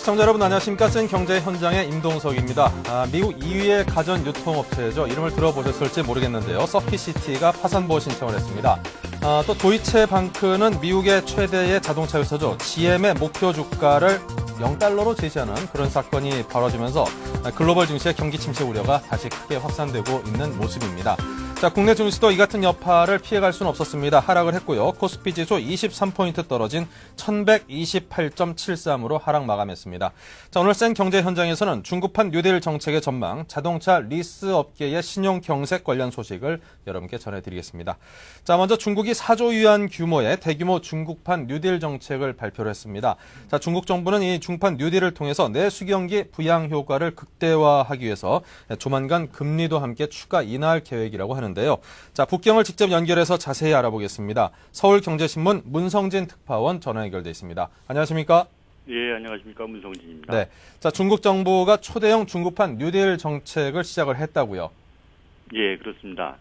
시청자 여러분 안녕하십니까? 센 경제 현장의 임동석입니다. 미국 2위의 가전 유통업체죠. 이름을 들어보셨을지 모르겠는데요. 서킷시티가 파산보호 신청을 했습니다. 또 도이체방크는 미국의 최대의 자동차 회사죠. GM의 목표 주가를 0달러로 제시하는 그런 사건이 벌어지면서 글로벌 증시의 경기 침체 우려가 다시 크게 확산되고 있는 모습입니다. 자, 국내 증시도 이 같은 여파를 피해갈 수는 없었습니다. 하락을 했고요. 코스피 지수 23포인트 떨어진 1128.73으로 하락 마감했습니다. 자, 오늘 센 경제 현장에서는 중국판 뉴딜 정책의 전망, 자동차 리스 업계의 신용 경색 관련 소식을 여러분께 전해드리겠습니다. 자, 먼저 중국이 4조 위안 규모의 대규모 중국판 뉴딜 정책을 발표를 했습니다. 자, 중국 정부는 이 중국판 뉴딜을 통해서 내수 경기 부양 효과를 극대화하기 위해서 조만간 금리도 함께 추가 인하할 계획이라고 하는데요. 자, 북경을 직접 연결해서 자세히 알아보겠습니다. 서울경제신문 문성진 특파원 전화 연결돼 있습니다. 안녕하십니까? 예, 안녕하십니까? 문성진입니다. 네. 자, 중국 정부가 초대형 중국판 뉴딜 정책을 시작을 했다고요? 예, 그렇습니다.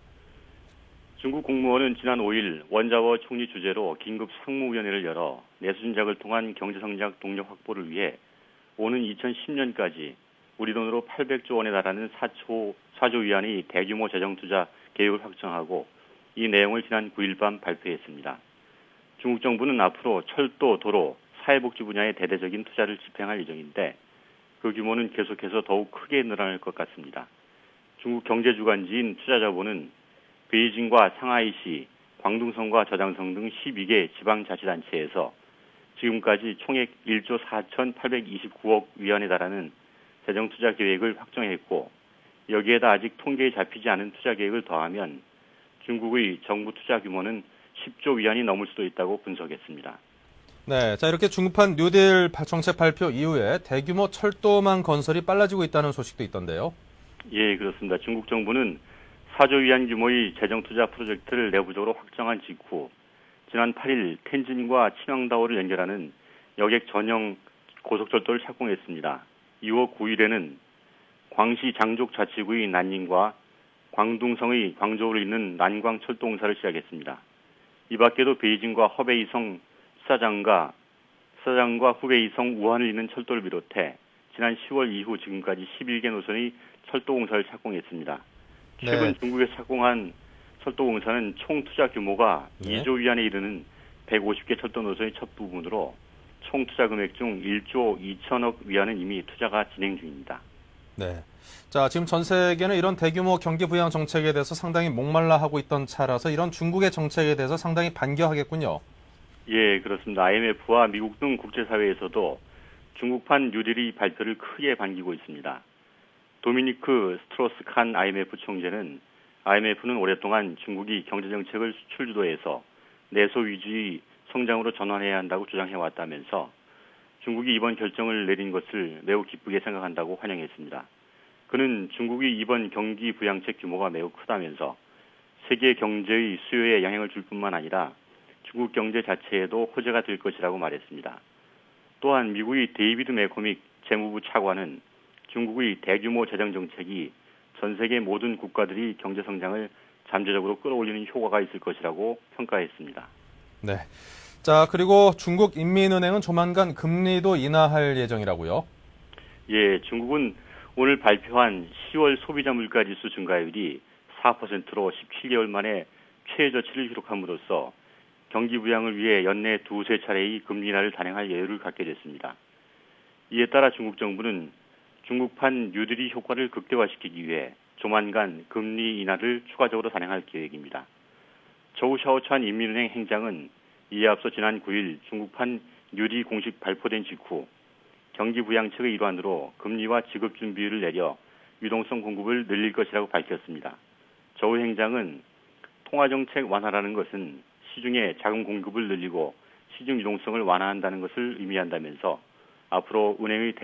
중국 공무원은 지난 5일 원자워 총리 주재로 긴급 상무위원회를 열어 내수진작을 통한 경제성장 동력 확보를 위해 오는 2010년까지 우리 돈으로 800조 원에 달하는 4조 위안의 대규모 재정투자 계획을 확정하고 이 내용을 지난 9일 밤 발표했습니다. 중국 정부는 앞으로 철도, 도로, 사회복지 분야의 대대적인 투자를 집행할 예정인데 그 규모는 계속해서 더욱 크게 늘어날 것 같습니다. 중국 경제주간지인 투자자본은 베이징과 상하이시, 광둥성과 저장성 등 12개 지방자치단체에서 지금까지 총액 1조 4,829억 위안에 달하는 재정투자 계획을 확정했고 여기에다 아직 통계에 잡히지 않은 투자 계획을 더하면 중국의 정부 투자 규모는 10조 위안이 넘을 수도 있다고 분석했습니다. 네, 자, 이렇게 중국판 뉴딜 정책 발표 이후에 대규모 철도망 건설이 빨라지고 있다는 소식도 있던데요. 예, 그렇습니다. 중국 정부는 4조 위안 규모의 재정투자 프로젝트를 내부적으로 확정한 직후 지난 8일 텐진과 칭앙다오를 연결하는 여객 전용 고속철도를 착공했습니다. 이후 9일에는 광시 장족 자치구의 난닝과 광둥성의 광저우를 잇는 난광 철도공사를 시작했습니다. 이 밖에도 베이징과 허베이성 수사장과 후베이성 우한을 잇는 철도를 비롯해 지난 10월 이후 지금까지 11개 노선의 철도공사를 착공했습니다. 최근 네. 중국에서 착공한 철도공사는 총 투자 규모가 2조 위안에 이르는 150개 철도 노선의 첫 부분으로 총 투자 금액 중 1조 2천억 위안은 이미 투자가 진행 중입니다. 네. 자, 지금 전 세계는 이런 대규모 경기 부양 정책에 대해서 상당히 목말라 하고 있던 차라서 이런 중국의 정책에 대해서 상당히 반겨하겠군요. 예, 그렇습니다. IMF와 미국 등 국제사회에서도 중국판 뉴딜의 발표를 크게 반기고 있습니다. 도미니크 스트로스칸 IMF 총재는 IMF는 오랫동안 중국이 경제정책을 수출 주도에서 내수 위주의 성장으로 전환해야 한다고 주장해왔다면서 중국이 이번 결정을 내린 것을 매우 기쁘게 생각한다고 환영했습니다. 그는 중국이 이번 경기 부양책 규모가 매우 크다면서 세계 경제의 수요에 영향을 줄 뿐만 아니라 중국 경제 자체에도 호재가 될 것이라고 말했습니다. 또한 미국의 데이비드 매코믹 재무부 차관은 중국의 대규모 재정 정책이 전 세계 모든 국가들이 경제 성장을 잠재적으로 끌어올리는 효과가 있을 것이라고 평가했습니다. 네. 자, 그리고 중국 인민은행은 조만간 금리도 인하할 예정이라고요? 예, 중국은 오늘 발표한 10월 소비자 물가지수 증가율이 4%로 17개월 만에 최저치를 기록함으로써 경기 부양을 위해 연내 두세 차례의 금리 인하를 단행할 여유를 갖게 됐습니다. 이에 따라 중국 정부는 중국판 뉴딜의 효과를 극대화시키기 위해 조만간 금리 인하를 추가적으로 단행할 계획입니다. 저우 샤오찬 인민은행 행장은 이에 앞서 지난 9일 중국판 뉴딜이 공식 발표된 직후 경기 부양책의 일환으로 금리와 지급 준비율을 내려 유동성 공급을 늘릴 것이라고 밝혔습니다. 저우 행장은 통화정책 완화라는 것은 시중에 자금 공급을 늘리고 시중 유동성을 완화한다는 것을 의미한다면서 앞으로 은행의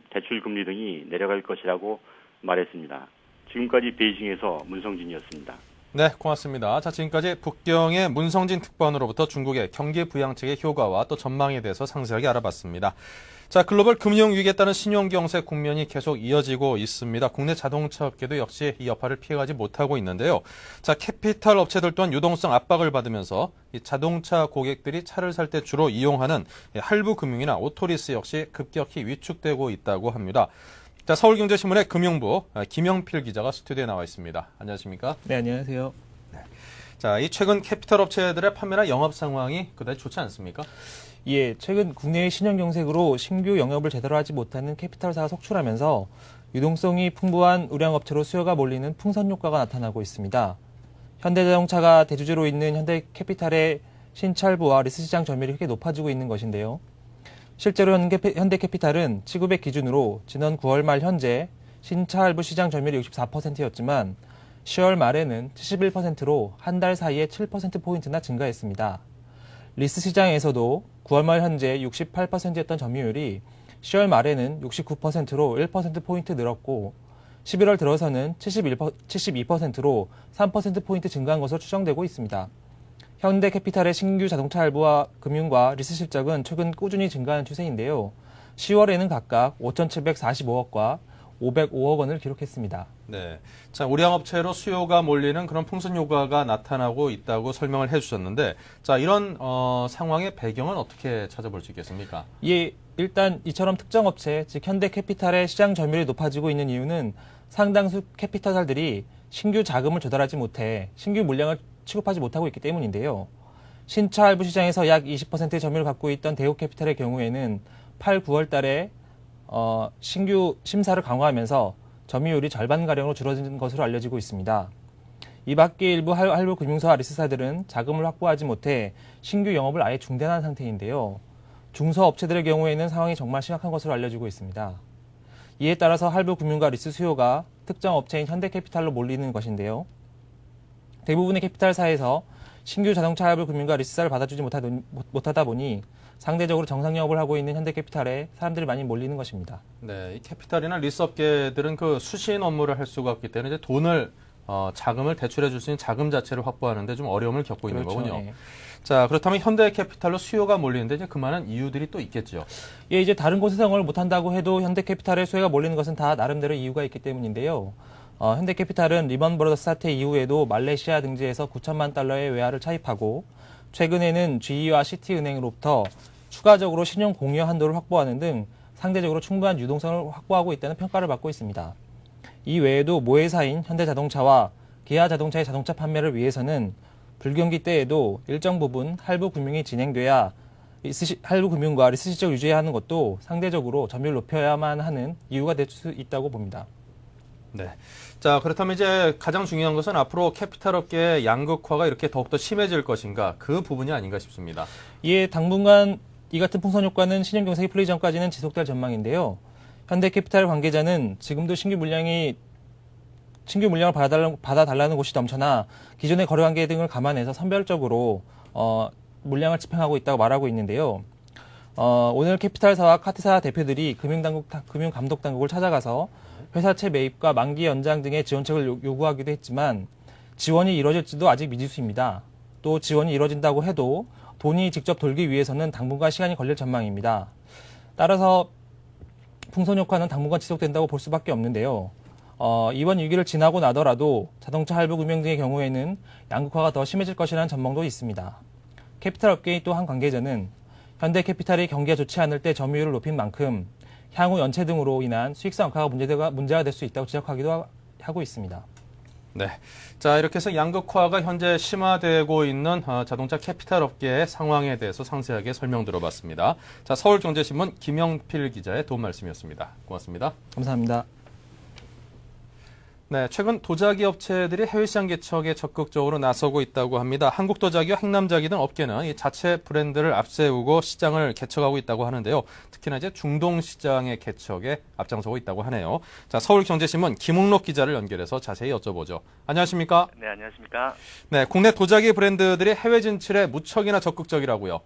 대출 금리 등이 내려갈 것이라고 말했습니다. 지금까지 베이징에서 문성진이었습니다. 네, 고맙습니다. 자, 지금까지 북경의 문성진 특파원으로부터 중국의 경기 부양책의 효과와 또 전망에 대해서 상세하게 알아봤습니다. 자, 글로벌 금융위기에 따른 신용경세 국면이 계속 이어지고 있습니다. 국내 자동차 업계도 역시 이 여파를 피해가지 못하고 있는데요. 자, 캐피탈 업체들 또한 유동성 압박을 받으면서 이 자동차 고객들이 차를 살 때 주로 이용하는 할부금융이나 오토리스 역시 급격히 위축되고 있다고 합니다. 자, 서울경제신문의 금융부 김영필 기자가 스튜디오에 나와 있습니다. 안녕하십니까? 네, 안녕하세요. 자, 이 최근 캐피탈 업체들의 판매나 영업 상황이 그다지 좋지 않습니까? 예, 최근 국내의 신용경색으로 신규 영업을 제대로 하지 못하는 캐피탈사가 속출하면서 유동성이 풍부한 우량업체로 수요가 몰리는 풍선 효과가 나타나고 있습니다. 현대자동차가 대주주로 있는 현대캐피탈의 신차할부와 리스시장 점유율이 크게 높아지고 있는 것인데요. 실제로 현대캐피탈은 취급액 기준으로 지난 9월 말 현재 신차할부 시장 점유율이 64%였지만 10월 말에는 71%로 한 달 사이에 7%포인트나 증가했습니다. 리스 시장에서도 9월 말 현재 68%였던 점유율이 10월 말에는 69%로 1%포인트 늘었고 11월 들어서는 72%로 3%포인트 증가한 것으로 추정되고 있습니다. 현대캐피탈의 신규 자동차 할부와 금융과 리스 실적은 최근 꾸준히 증가하는 추세인데요. 10월에는 각각 5,745억과 505억 원을 기록했습니다. 네. 자, 우량업체로 수요가 몰리는 그런 풍선 효과가 나타나고 있다고 설명을 해주셨는데, 자, 이런 상황의 배경은 어떻게 찾아볼 수 있겠습니까? 예, 일단 이처럼 특정 업체, 즉 현대캐피탈의 시장 점유율이 높아지고 있는 이유는 상당수 캐피탈사들이 신규 자금을 조달하지 못해 신규 물량을 취급하지 못하고 있기 때문인데요. 신차 할부 시장에서 약 20%의 점유율을 갖고 있던 대우캐피탈의 경우에는 8, 9월 달에 신규 심사를 강화하면서 점유율이 절반가량으로 줄어든 것으로 알려지고 있습니다. 이 밖에 일부 할부 금융사와 리스사들은 자금을 확보하지 못해 신규 영업을 아예 중단한 상태인데요. 중소업체들의 경우에는 상황이 정말 심각한 것으로 알려지고 있습니다. 이에 따라서 할부 금융과 리스 수요가 특정 업체인 현대캐피탈로 몰리는 것인데요. 대부분의 캐피탈사에서 신규 자동차 할부 금융과 리스사를 받아주지 못하다 보니 상대적으로 정상 영업을 하고 있는 현대캐피탈에 사람들이 많이 몰리는 것입니다. 네, 이 캐피탈이나 리스 업계들은 그 수신 업무를 할 수가 없기 때문에 이제 돈을 자금을 대출해 줄 수 있는 자금 자체를 확보하는데 좀 어려움을 겪고 있는 그렇죠. 거군요. 네. 자, 그렇다면 현대캐피탈로 수요가 몰리는데 이제 그만한 이유들이 또 있겠죠. 예, 이제 다른 곳에서 영업을 못한다고 해도 현대캐피탈의 수요가 몰리는 것은 다 나름대로 이유가 있기 때문인데요. 현대캐피탈은 리먼 브러더스 사태 이후에도 말레이시아 등지에서 9천만 달러의 외화를 차입하고 최근에는 GE와 시티은행으로부터 추가적으로 신용 공여 한도를 확보하는 등 상대적으로 충분한 유동성을 확보하고 있다는 평가를 받고 있습니다. 이 외에도 모회사인 현대자동차와 기아자동차의 자동차 판매를 위해서는 불경기 때에도 일정 부분 할부 금융이 진행돼야 할부 금융과 리스 실적을 유지해야 하는 것도 상대적으로 점유율을 높여야만 하는 이유가 될 수 있다고 봅니다. 네. 자, 그렇다면 이제 가장 중요한 것은 앞으로 캐피탈 업계의 양극화가 이렇게 더욱더 심해질 것인가 그 부분이 아닌가 싶습니다. 이에 당분간 이 같은 풍선 효과는 신용경색이 풀리기 전까지는 지속될 전망인데요. 현대캐피탈 관계자는 지금도 신규 물량을 받아달라는 곳이 넘쳐나 기존의 거래관계 등을 감안해서 선별적으로 물량을 집행하고 있다고 말하고 있는데요. 오늘 캐피탈사와 카트사 대표들이 금융감독당국을 찾아가서 회사채 매입과 만기 연장 등의 지원책을 요구하기도 했지만 지원이 이루어질지도 아직 미지수입니다. 또 지원이 이루어진다고 해도 돈이 직접 돌기 위해서는 당분간 시간이 걸릴 전망입니다. 따라서 풍선 효과는 당분간 지속된다고 볼 수밖에 없는데요. 이번 위기를 지나고 나더라도 자동차 할부 금융 등의 경우에는 양극화가 더 심해질 것이라는 전망도 있습니다. 캐피탈 업계의 또 한 관계자는 현대캐피탈이 경기가 좋지 않을 때 점유율을 높인 만큼 향후 연체 등으로 인한 수익성 악화가 문제가 될 수 있다고 지적하기도 하고 있습니다. 네. 자, 이렇게 해서 양극화가 현재 심화되고 있는 자동차 캐피탈 업계의 상황에 대해서 상세하게 설명 들어봤습니다. 자, 서울경제신문 김영필 기자의 도움 말씀이었습니다. 고맙습니다. 감사합니다. 네, 최근 도자기 업체들이 해외시장 개척에 적극적으로 나서고 있다고 합니다. 한국도자기와 행남자기 등 업계는 이 자체 브랜드를 앞세우고 시장을 개척하고 있다고 하는데요. 특히나 이제 중동 시장의 개척에 앞장서고 있다고 하네요. 자, 서울경제신문 김웅록 기자를 연결해서 자세히 여쭤보죠. 안녕하십니까? 네, 안녕하십니까? 네, 국내 도자기 브랜드들이 해외 진출에 무척이나 적극적이라고요.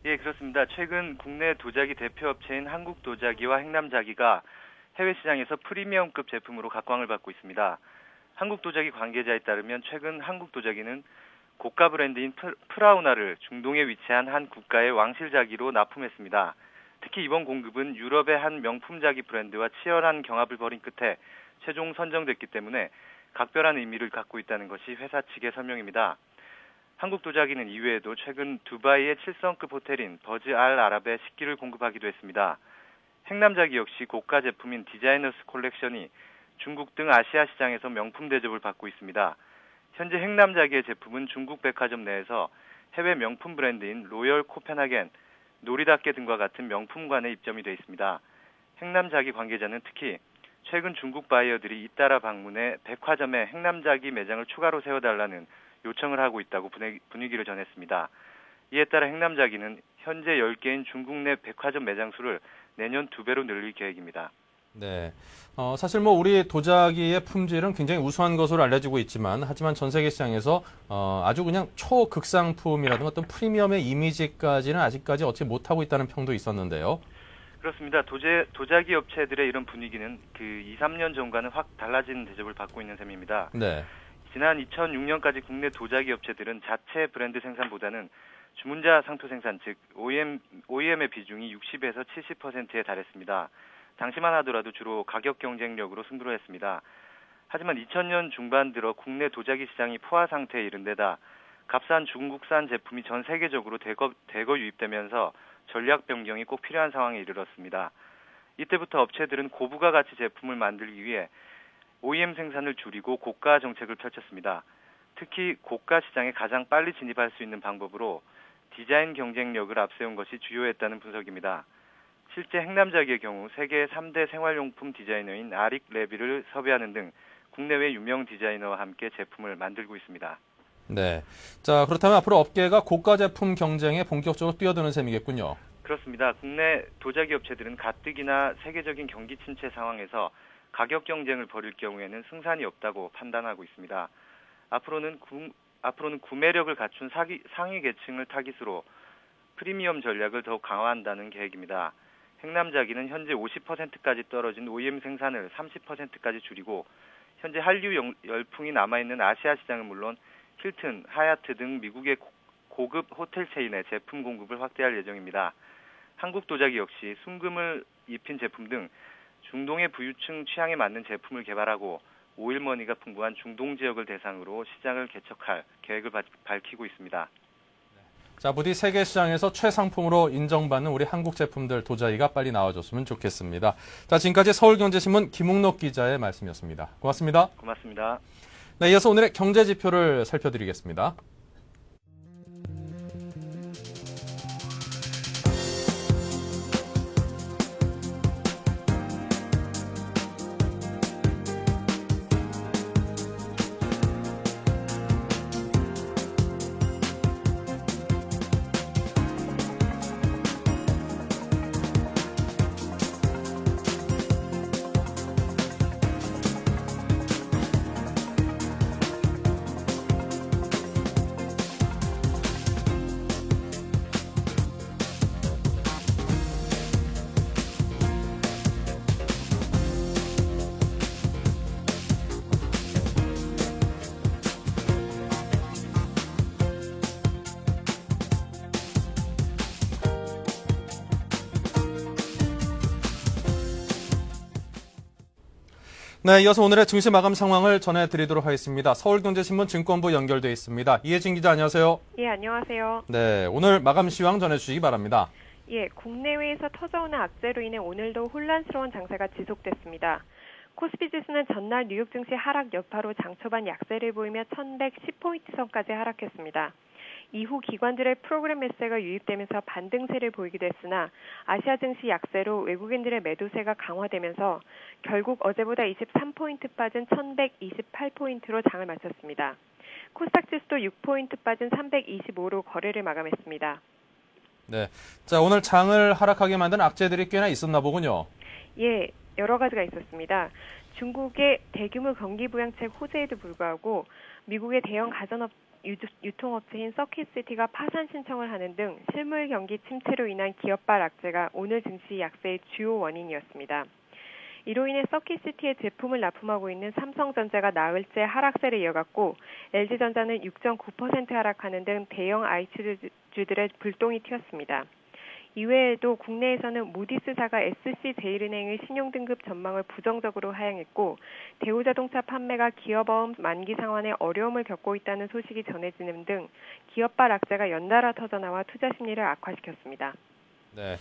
예, 그렇습니다. 최근 국내 도자기 대표 업체인 한국도자기와 행남자기가 해외 시장에서 프리미엄급 제품으로 각광을 받고 있습니다. 한국도자기 관계자에 따르면 최근 한국도자기는 고가 브랜드인 프라우나를 중동에 위치한 한 국가의 왕실자기로 납품했습니다. 특히 이번 공급은 유럽의 한 명품자기 브랜드와 치열한 경합을 벌인 끝에 최종 선정됐기 때문에 각별한 의미를 갖고 있다는 것이 회사 측의 설명입니다. 한국도자기는 이외에도 최근 두바이의 7성급 호텔인 버즈 알 아랍에 식기를 공급하기도 했습니다. 행남자기 역시 고가 제품인 디자이너스 콜렉션이 중국 등 아시아 시장에서 명품 대접을 받고 있습니다. 현재 행남자기의 제품은 중국 백화점 내에서 해외 명품 브랜드인 로열 코펜하겐, 노리다케 등과 같은 명품관에 입점이 되어 있습니다. 행남자기 관계자는 특히 최근 중국 바이어들이 잇따라 방문해 백화점에 행남자기 매장을 추가로 세워달라는 요청을 하고 있다고 분위기를 전했습니다. 이에 따라 행남자기는 현재 10개인 중국 내 백화점 매장 수를 내년 2배로 늘릴 계획입니다. 네. 사실 우리 도자기의 품질은 굉장히 우수한 것으로 알려지고 있지만, 하지만 전 세계 시장에서 아주 그냥 초극상품이라든가 어떤 프리미엄의 이미지까지는 아직까지 얻지 못하고 있다는 평도 있었는데요. 그렇습니다. 도자기 업체들의 이런 분위기는 2, 3년 전과는 확 달라진 대접을 받고 있는 셈입니다. 네. 지난 2006년까지 국내 도자기 업체들은 자체 브랜드 생산보다는 주문자 상표 생산, 즉 OEM의 비중이 60에서 70%에 달했습니다. 당시만 하더라도 주로 가격 경쟁력으로 승부를 했습니다. 하지만 2000년 중반 들어 국내 도자기 시장이 포화 상태에 이른 데다 값싼 중국산 제품이 전 세계적으로 대거 유입되면서 전략 변경이 꼭 필요한 상황에 이르렀습니다. 이때부터 업체들은 고부가 가치 제품을 만들기 위해 OEM 생산을 줄이고 고가 정책을 펼쳤습니다. 특히 고가 시장에 가장 빨리 진입할 수 있는 방법으로 디자인 경쟁력을 앞세운 것이 주요했다는 분석입니다. 실제 행남자기의 경우 세계 3대 생활용품 디자이너인 아릭 레비를 섭외하는 등 국내외 유명 디자이너와 함께 제품을 만들고 있습니다. 네. 자, 그렇다면 앞으로 업계가 고가 제품 경쟁에 본격적으로 뛰어드는 셈이겠군요. 그렇습니다. 국내 도자기 업체들은 가뜩이나 세계적인 경기 침체 상황에서 가격 경쟁을 벌일 경우에는 승산이 없다고 판단하고 있습니다. 앞으로는 구매력을 갖춘 상위 계층을 타깃으로 프리미엄 전략을 더욱 강화한다는 계획입니다. 행남자기는 현재 50%까지 떨어진 OEM 생산을 30%까지 줄이고 현재 한류 열풍이 남아있는 아시아 시장은 물론 힐튼, 하얏트 등 미국의 고급 호텔 체인의 제품 공급을 확대할 예정입니다. 한국도자기 역시 순금을 입힌 제품 등 중동의 부유층 취향에 맞는 제품을 개발하고 오일머니가 풍부한 중동 지역을 대상으로 시장을 개척할 계획을 밝히고 있습니다. 자, 부디 세계 시장에서 최상품으로 인정받는 우리 한국 제품들 도자기가 빨리 나와줬으면 좋겠습니다. 자, 지금까지 서울경제신문 김웅록 기자의 말씀이었습니다. 고맙습니다. 고맙습니다. 네, 이어서 오늘의 경제 지표를 살펴드리겠습니다. 네, 이어서 오늘의 증시 마감 상황을 전해드리도록 하겠습니다. 서울경제신문 증권부 연결돼 있습니다. 이혜진 기자, 안녕하세요. 예, 안녕하세요. 네, 오늘 마감 시황 전해주시기 바랍니다. 예, 국내외에서 터져오는 악재로 인해 오늘도 혼란스러운 장세가 지속됐습니다. 코스피 지수는 전날 뉴욕 증시 하락 여파로 장 초반 약세를 보이며 1110포인트 선까지 하락했습니다. 이후 기관들의 프로그램 매수세가 유입되면서 반등세를 보이기도 했으나 아시아 증시 약세로 외국인들의 매도세가 강화되면서 결국 어제보다 23포인트 빠진 1128포인트로 장을 마쳤습니다. 코스닥 지수도 6포인트 빠진 325로 거래를 마감했습니다. 네, 자, 오늘 장을 하락하게 만든 악재들이 꽤나 있었나 보군요. 예, 여러 가지가 있었습니다. 중국의 대규모 경기 부양책 호재에도 불구하고 미국의 대형 가전업 유통업체인 서킷시티가 파산 신청을 하는 등 실물 경기 침체로 인한 기업발 악재가 오늘 증시 약세의 주요 원인이었습니다. 이로 인해 서킷시티에 제품을 납품하고 있는 삼성전자가 나흘째 하락세를 이어갔고 LG전자는 6.9% 하락하는 등 대형 IT주들의 불똥이 튀었습니다. 이외에도 국내에서는 무디스사가 SC제일은행의 신용등급 전망을 부정적으로 하향했고 대우자동차 판매가 기업어음 만기 상환에 어려움을 겪고 있다는 소식이 전해지는 등 기업발 악재가 연달아 터져나와 투자 심리를 악화시켰습니다. 네.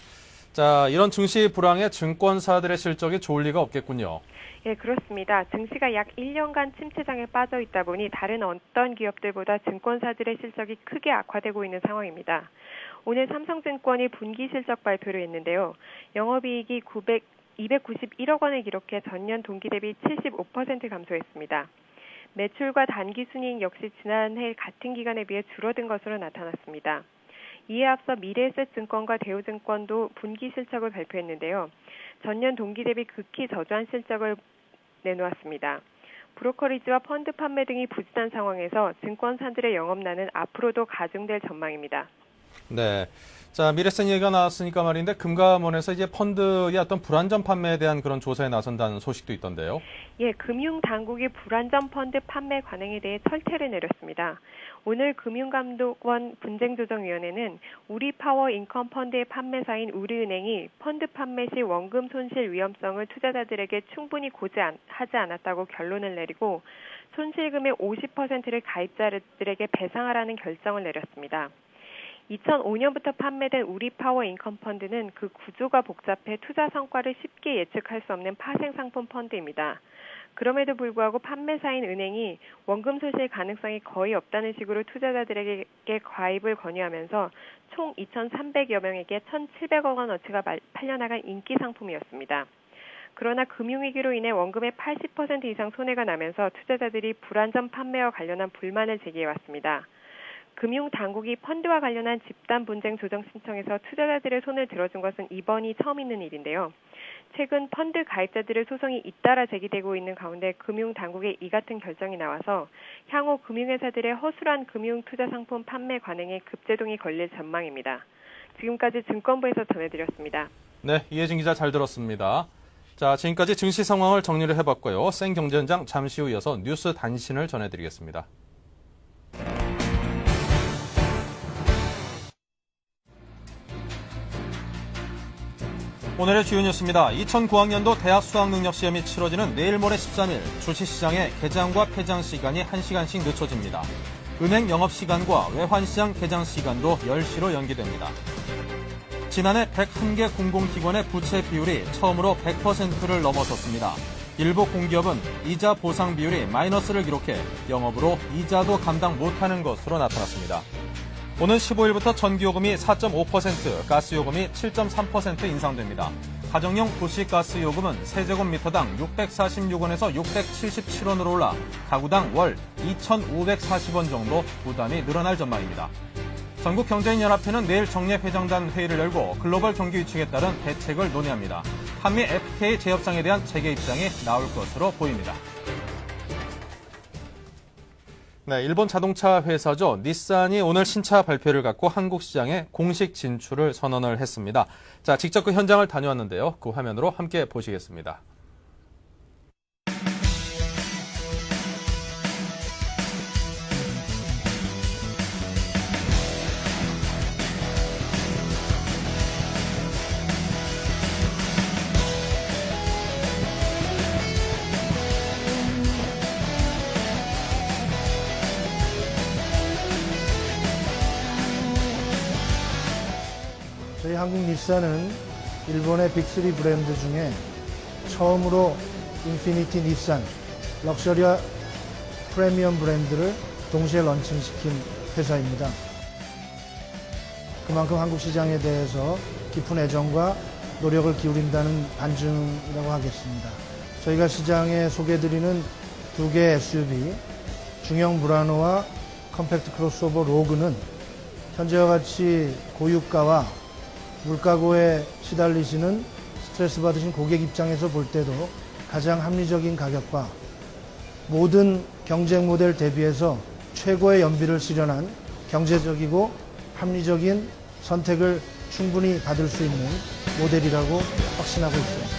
자, 이런 증시 불황에 증권사들의 실적이 좋을 리가 없겠군요. 예, 그렇습니다. 증시가 약 1년간 침체장에 빠져 있다 보니 다른 어떤 기업들보다 증권사들의 실적이 크게 악화되고 있는 상황입니다. 오늘 삼성증권이 분기 실적 발표를 했는데요. 영업이익이 291억 원을 기록해 전년 동기 대비 75% 감소했습니다. 매출과 단기순이익 역시 지난해 같은 기간에 비해 줄어든 것으로 나타났습니다. 이에 앞서 미래에셋증권과 대우증권도 분기 실적을 발표했는데요. 전년 동기 대비 극히 저조한 실적을 내놓았습니다. 브로커리지와 펀드 판매 등이 부진한 상황에서 증권사들의 영업난은 앞으로도 가중될 전망입니다. 네. 자, 미래센 얘기가 나왔으니까 말인데 금감원에서 이제 펀드의 어떤 불안전 판매에 대한 그런 조사에 나선다는 소식도 있던데요. 예, 금융당국이 불안전 펀드 판매 관행에 대해 철퇴를 내렸습니다. 오늘 금융감독원 분쟁조정위원회는 우리파워 인컴 펀드의 판매사인 우리은행이 펀드 판매 시 원금 손실 위험성을 투자자들에게 충분히 고지하지 않았다고 결론을 내리고 손실금의 50%를 가입자들에게 배상하라는 결정을 내렸습니다. 2005년부터 판매된 우리파워 인컴 펀드는 그 구조가 복잡해 투자 성과를 쉽게 예측할 수 없는 파생상품 펀드입니다. 그럼에도 불구하고 판매사인 은행이 원금 손실 가능성이 거의 없다는 식으로 투자자들에게 가입을 권유하면서 총 2,300여 명에게 1,700억 원어치가 팔려나간 인기 상품이었습니다. 그러나 금융위기로 인해 원금의 80% 이상 손해가 나면서 투자자들이 불안전 판매와 관련한 불만을 제기해왔습니다. 금융당국이 펀드와 관련한 집단 분쟁 조정 신청에서 투자자들의 손을 들어준 것은 이번이 처음 있는 일인데요. 최근 펀드 가입자들의 소송이 잇따라 제기되고 있는 가운데 금융당국의 이 같은 결정이 나와서 향후 금융회사들의 허술한 금융투자상품 판매 관행에 급제동이 걸릴 전망입니다. 지금까지 증권부에서 전해드렸습니다. 네, 이혜진 기자 잘 들었습니다. 자, 지금까지 증시 상황을 정리를 해봤고요. 생경제현장 잠시 후 이어서 뉴스 단신을 전해드리겠습니다. 오늘의 주요 뉴스입니다. 2009학년도 대학 수학능력시험이 치러지는 내일 모레 13일 주식시장의 개장과 폐장 시간이 1시간씩 늦춰집니다. 은행 영업시간과 외환시장 개장 시간도 10시로 연기됩니다. 지난해 101개 공공기관의 부채 비율이 처음으로 100%를 넘어섰습니다. 일부 공기업은 이자 보상 비율이 마이너스를 기록해 영업으로 이자도 감당 못하는 것으로 나타났습니다. 오는 15일부터 전기요금이 4.5%, 가스요금이 7.3% 인상됩니다. 가정용 도시가스요금은 세제곱미터당 646원에서 677원으로 올라 가구당 월 2,540원 정도 부담이 늘어날 전망입니다. 전국경제인연합회는 내일 정례회장단 회의를 열고 글로벌 경기 위축에 따른 대책을 논의합니다. 한미 FTA 재협상에 대한 재개 입장이 나올 것으로 보입니다. 네, 일본 자동차 회사죠. 닛산이 오늘 신차 발표를 갖고 한국 시장에 공식 진출을 선언을 했습니다. 자, 직접 그 현장을 다녀왔는데요. 그 화면으로 함께 보시겠습니다. 저희 한국 닛산은 일본의 빅3 브랜드 중에 처음으로 인피니티 닛산 럭셔리와 프리미엄 브랜드를 동시에 런칭시킨 회사입니다. 그만큼 한국 시장에 대해서 깊은 애정과 노력을 기울인다는 반증이라고 하겠습니다. 저희가 시장에 소개해드리는 두 개의 SUV, 중형 무라노와 컴팩트 크로스오버 로그는 현재와 같이 고유가와 물가고에 시달리시는 스트레스 받으신 고객 입장에서 볼 때도 가장 합리적인 가격과 모든 경쟁 모델 대비해서 최고의 연비를 실현한 경제적이고 합리적인 선택을 충분히 받을 수 있는 모델이라고 확신하고 있습니다.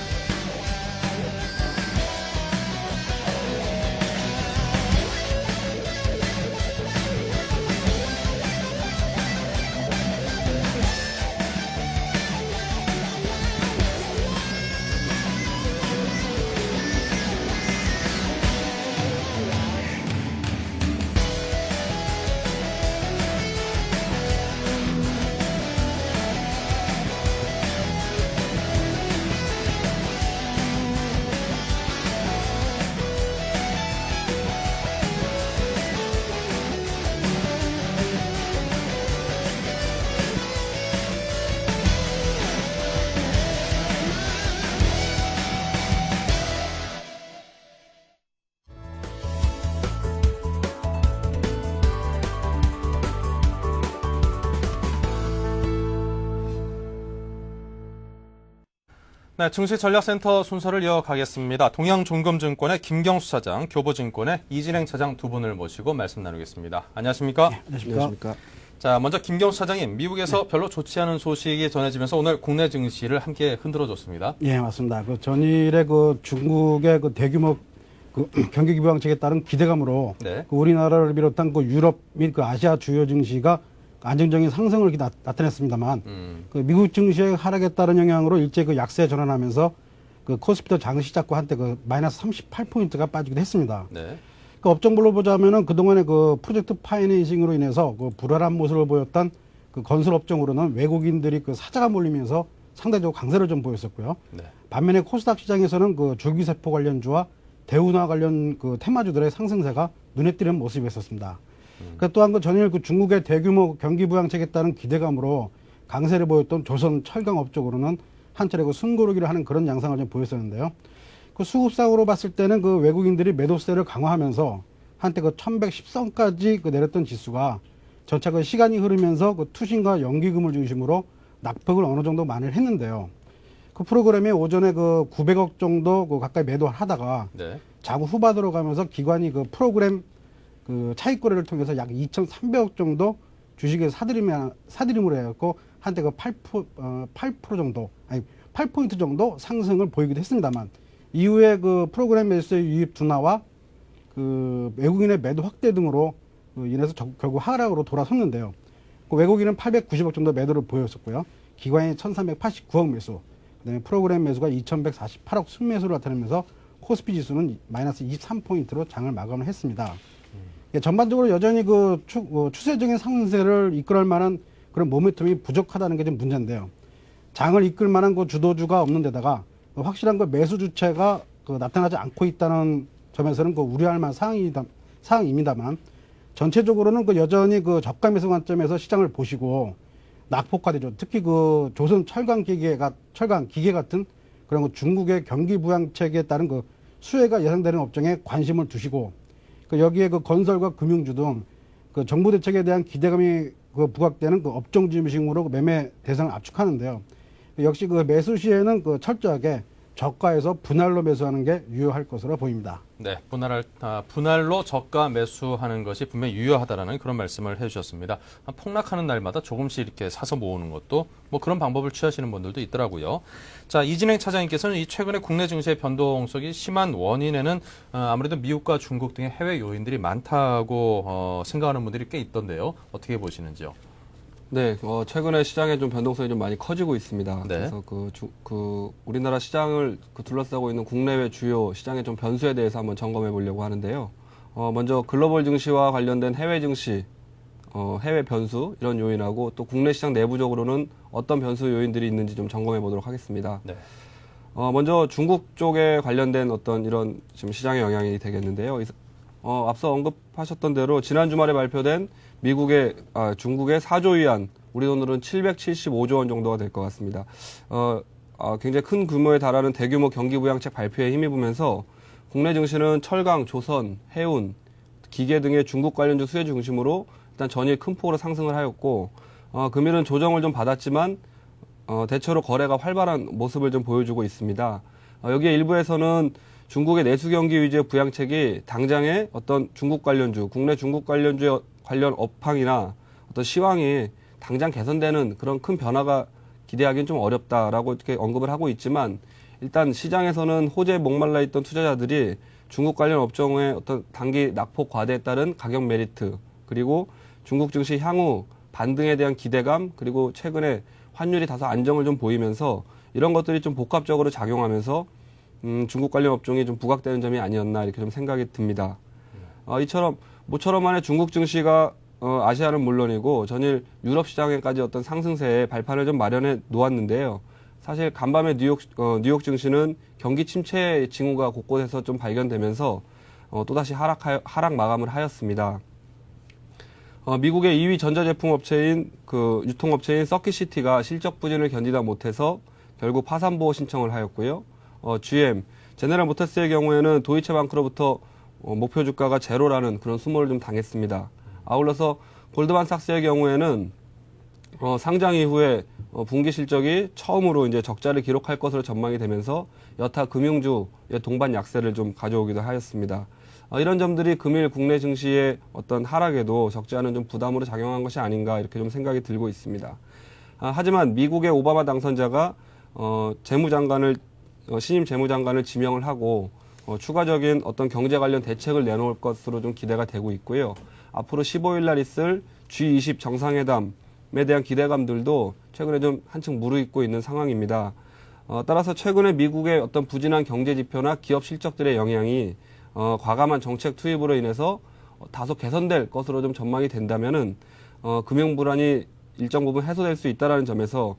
네, 증시 전략센터 순서를 이어가겠습니다. 동양종금증권의 김경수 차장, 교보증권의 이진행 차장 두 분을 모시고 말씀 나누겠습니다. 안녕하십니까? 안녕하십니까. 자, 먼저 김경수 차장님, 미국에서 별로 좋지 않은 소식이 전해지면서 오늘 국내 증시를 함께 흔들어줬습니다. 예, 맞습니다. 그 전일에 그 중국의 그 대규모 그 경기 부양책에 따른 기대감으로 네. 그 우리나라를 비롯한 그 유럽 및 그 아시아 주요 증시가 안정적인 상승을 나타냈습니다만 그 미국 증시의 하락에 따른 영향으로 일제 그 약세 전환하면서 그 코스피도 장시 잡고 한때 그 마이너스 38포인트가 빠지기도 했습니다. 네. 그 업종별로 보자면은 그동안에 그 프로젝트 파이낸싱으로 인해서 그 불안한 모습을 보였던 그 건설 업종으로는 외국인들이 그 사자가 몰리면서 상대적으로 강세를 좀 보였었고요. 네. 반면에 코스닥 시장에서는 그 줄기세포 관련주와 대운하 관련 그 테마주들의 상승세가 눈에 띄는 모습이었습니다. 그 또한 그 전일 그 중국의 대규모 경기 부양책에 따른 기대감으로 강세를 보였던 조선 철강 업적으로는 한 차례 그 숨고르기를 하는 그런 양상을 좀 보였었는데요. 그 수급상으로 봤을 때는 그 외국인들이 매도세를 강화하면서 한때 그 1110선까지 그 내렸던 지수가 전차 그 시간이 흐르면서 그 투신과 연기금을 중심으로 낙폭을 어느 정도 만회를 했는데요. 그 프로그램이 오전에 그 900억 정도 그 가까이 매도를 하다가 네. 자구 후반 들어가면서 기관이 그 프로그램 그 차익 거래를 통해서 약 2,300억 정도 주식에 사들임으로 해갖고 한때 그 8% 정도, 아니 8포인트 정도 상승을 보이기도 했습니다만 이후에 그 프로그램 매수의 유입 둔화와 그 외국인의 매도 확대 등으로 그 인해서 결국 하락으로 돌아섰는데요. 그 외국인은 890억 정도 매도를 보였었고요. 기관이 1,389억 매수, 그다음에 프로그램 매수가 2,148억 순매수를 나타내면서 코스피 지수는 마이너스 23포인트로 장을 마감을 했습니다. 전반적으로 여전히 그 추세적인 상승세를 이끌을 만한 그런 모멘텀이 부족하다는 게 좀 문제인데요. 장을 이끌 만한 그 주도주가 없는 데다가 확실한 그 매수 주체가 그 나타나지 않고 있다는 점에서는 그 우려할 만한 사항입니다만 전체적으로는 그 여전히 그 저가 매수 관점에서 시장을 보시고 낙폭과대죠. 특히 그 조선 철강 기계 같은 그런 그 중국의 경기 부양책에 따른 그 수혜가 예상되는 업종에 관심을 두시고 그 여기에 그 건설과 금융주 등 그 정부 대책에 대한 기대감이 그 부각되는 그 업종 중심으로 그 매매 대상을 압축하는데요. 역시 그 매수 시에는 그 철저하게 저가에서 분할로 매수하는 게 유효할 것으로 보입니다. 네, 분할로 저가 매수하는 것이 분명히 유효하다라는 그런 말씀을 해주셨습니다. 폭락하는 날마다 조금씩 이렇게 사서 모으는 것도 뭐 그런 방법을 취하시는 분들도 있더라고요. 자, 이진행 차장님께서는 이 최근에 국내 증시의 변동성이 심한 원인에는 아무래도 미국과 중국 등의 해외 요인들이 많다고 생각하는 분들이 꽤 있던데요. 어떻게 보시는지요? 네, 최근에 시장에 좀 변동성이 좀 많이 커지고 있습니다. 네. 그래서 우리나라 시장을 둘러싸고 있는 국내외 주요 시장의 좀 변수에 대해서 한번 점검해 보려고 하는데요. 먼저 글로벌 증시와 관련된 해외 증시, 해외 변수 이런 요인하고 또 국내 시장 내부적으로는 어떤 변수 요인들이 있는지 좀 점검해 보도록 하겠습니다. 네. 먼저 중국 쪽에 관련된 어떤 이런 지금 시장의 영향이 되겠는데요. 앞서 언급하셨던 대로 지난 주말에 발표된 중국의 4조 위안, 우리 돈으로는 775조 원 정도가 될 것 같습니다. 굉장히 큰 규모에 달하는 대규모 경기 부양책 발표에 힘입으면서 국내 증시는 철강, 조선, 해운, 기계 등의 중국 관련주 수혜 중심으로 일단 전일 큰 폭으로 상승을 하였고, 금일은 조정을 좀 받았지만 대체로 거래가 활발한 모습을 좀 보여주고 있습니다. 여기에 일부에서는 중국의 내수 경기 위주의 부양책이 당장의 어떤 중국 관련주, 국내 중국 관련주의 관련 업황이나 어떤 시황이 당장 개선되는 그런 큰 변화가 기대하기는 좀 어렵다라고 이렇게 언급을 하고 있지만 일단 시장에서는 호재에 목말라 있던 투자자들이 중국 관련 업종의 어떤 단기 낙폭 과대에 따른 가격 메리트, 그리고 중국 증시 향후 반등에 대한 기대감, 그리고 최근에 환율이 다소 안정을 좀 보이면서 이런 것들이 좀 복합적으로 작용하면서 중국 관련 업종이 좀 부각되는 점이 아니었나 이렇게 좀 생각이 듭니다. 모처럼 만에 중국 증시가 아시아는 물론이고 전일 유럽 시장에까지 어떤 상승세의 발판을 좀 마련해 놓았는데요. 사실 간밤에 뉴욕 증시는 경기 침체의 징후가 곳곳에서 좀 발견되면서 또다시 하락 마감을 하였습니다. 미국의 2위 전자제품 업체인 유통업체인 서킷시티가 실적 부진을 견디다 못해서 결국 파산보호 신청을 하였고요. GM, 제네럴 모터스의 경우에는 도이체방크로부터 목표 주가가 제로라는 그런 수모를 좀 당했습니다. 아울러서 골드만삭스의 경우에는 상장 이후에 분기 실적이 처음으로 이제 적자를 기록할 것으로 전망이 되면서 여타 금융주의 동반 약세를 좀 가져오기도 하였습니다. 이런 점들이 금일 국내 증시의 어떤 하락에도 적지 않은 좀 부담으로 작용한 것이 아닌가 이렇게 좀 생각이 들고 있습니다. 하지만 미국의 오바마 당선자가 신임 재무장관을 지명을 하고 추가적인 어떤 경제 관련 대책을 내놓을 것으로 좀 기대가 되고 있고요. 앞으로 15일 날 있을 G20 정상회담에 대한 기대감들도 최근에 좀 한층 무르익고 있는 상황입니다. 따라서 최근에 미국의 어떤 부진한 경제 지표나 기업 실적들의 영향이 과감한 정책 투입으로 인해서 다소 개선될 것으로 좀 전망이 된다면은 금융 불안이 일정 부분 해소될 수 있다라는 점에서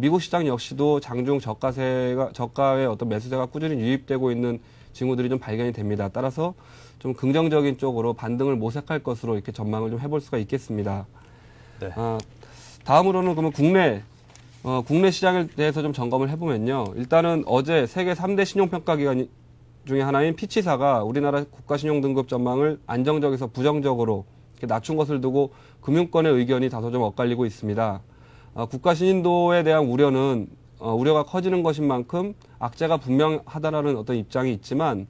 미국 시장 역시도 장중 저가의 어떤 매수세가 꾸준히 유입되고 있는 징후들이 좀 발견이 됩니다. 따라서 좀 긍정적인 쪽으로 반등을 모색할 것으로 이렇게 전망을 좀 해볼 수가 있겠습니다. 네. 다음으로는 그러면 국내 시장에 대해서 좀 점검을 해보면요. 일단은 어제 세계 3대 신용평가기관 중에 하나인 피치사가 우리나라 국가신용등급 전망을 안정적에서 부정적으로 이렇게 낮춘 것을 두고 금융권의 의견이 다소 좀 엇갈리고 있습니다. 국가 신인도에 대한 우려가 커지는 것인 만큼 악재가 분명하다라는 어떤 입장이 있지만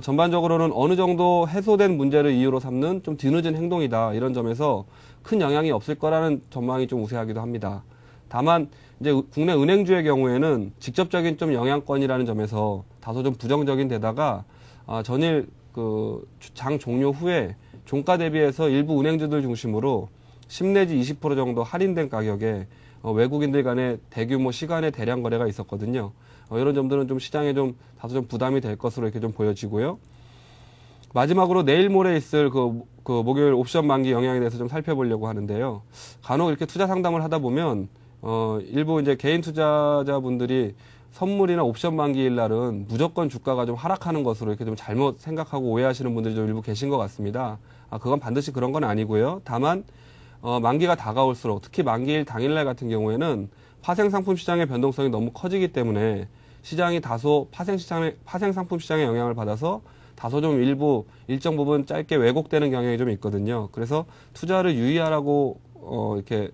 전반적으로는 어느 정도 해소된 문제를 이유로 삼는 좀 뒤늦은 행동이다. 이런 점에서 큰 영향이 없을 거라는 전망이 좀 우세하기도 합니다. 다만 이제 국내 은행주의 경우에는 직접적인 좀 영향권이라는 점에서 다소 좀 부정적인 데다가 전일 장 종료 후에 종가 대비해서 일부 은행주들 중심으로 10 내지 20% 정도 할인된 가격에 외국인들 간의 대규모 시간의 대량 거래가 있었거든요. 이런 점들은 좀 시장에 좀 다소 좀 부담이 될 것으로 이렇게 좀 보여지고요. 마지막으로 내일 모레 있을 그 목요일 옵션 만기 영향에 대해서 좀 살펴보려고 하는데요. 간혹 이렇게 투자 상담을 하다 보면 일부 이제 개인 투자자분들이 선물이나 옵션 만기일 날은 무조건 주가가 좀 하락하는 것으로 이렇게 좀 잘못 생각하고 오해하시는 분들이 좀 일부 계신 것 같습니다. 그건 반드시 그런 건 아니고요. 다만 만기가 다가올수록 특히 만기일 당일날 같은 경우에는 파생 상품 시장의 변동성이 너무 커지기 때문에 시장이 다소 파생 상품 시장의 영향을 받아서 다소 좀 일정 부분 짧게 왜곡되는 경향이 좀 있거든요. 그래서 투자를 유의하라고 이렇게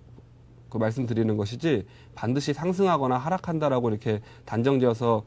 말씀드리는 것이지 반드시 상승하거나 하락한다라고 이렇게 단정지어서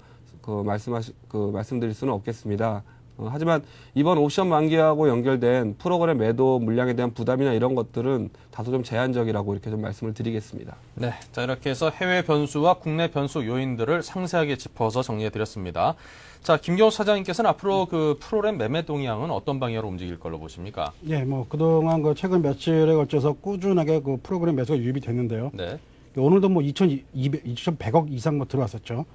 말씀드릴 수는 없겠습니다. 하지만 이번 옵션 만기하고 연결된 프로그램 매도 물량에 대한 부담이나 이런 것들은 다소 좀 제한적이라고 이렇게 좀 말씀을 드리겠습니다. 네. 자, 이렇게 해서 해외 변수와 국내 변수 요인들을 상세하게 짚어서 정리해 드렸습니다. 자, 김경호 사장님께서는 앞으로 그 프로그램 매매 동향은 어떤 방향으로 움직일 걸로 보십니까? 예, 그동안 최근 며칠에 걸쳐서 꾸준하게 그 프로그램 매수가 유입이 됐는데요. 네. 오늘도 2,100억 이상 들어왔었죠.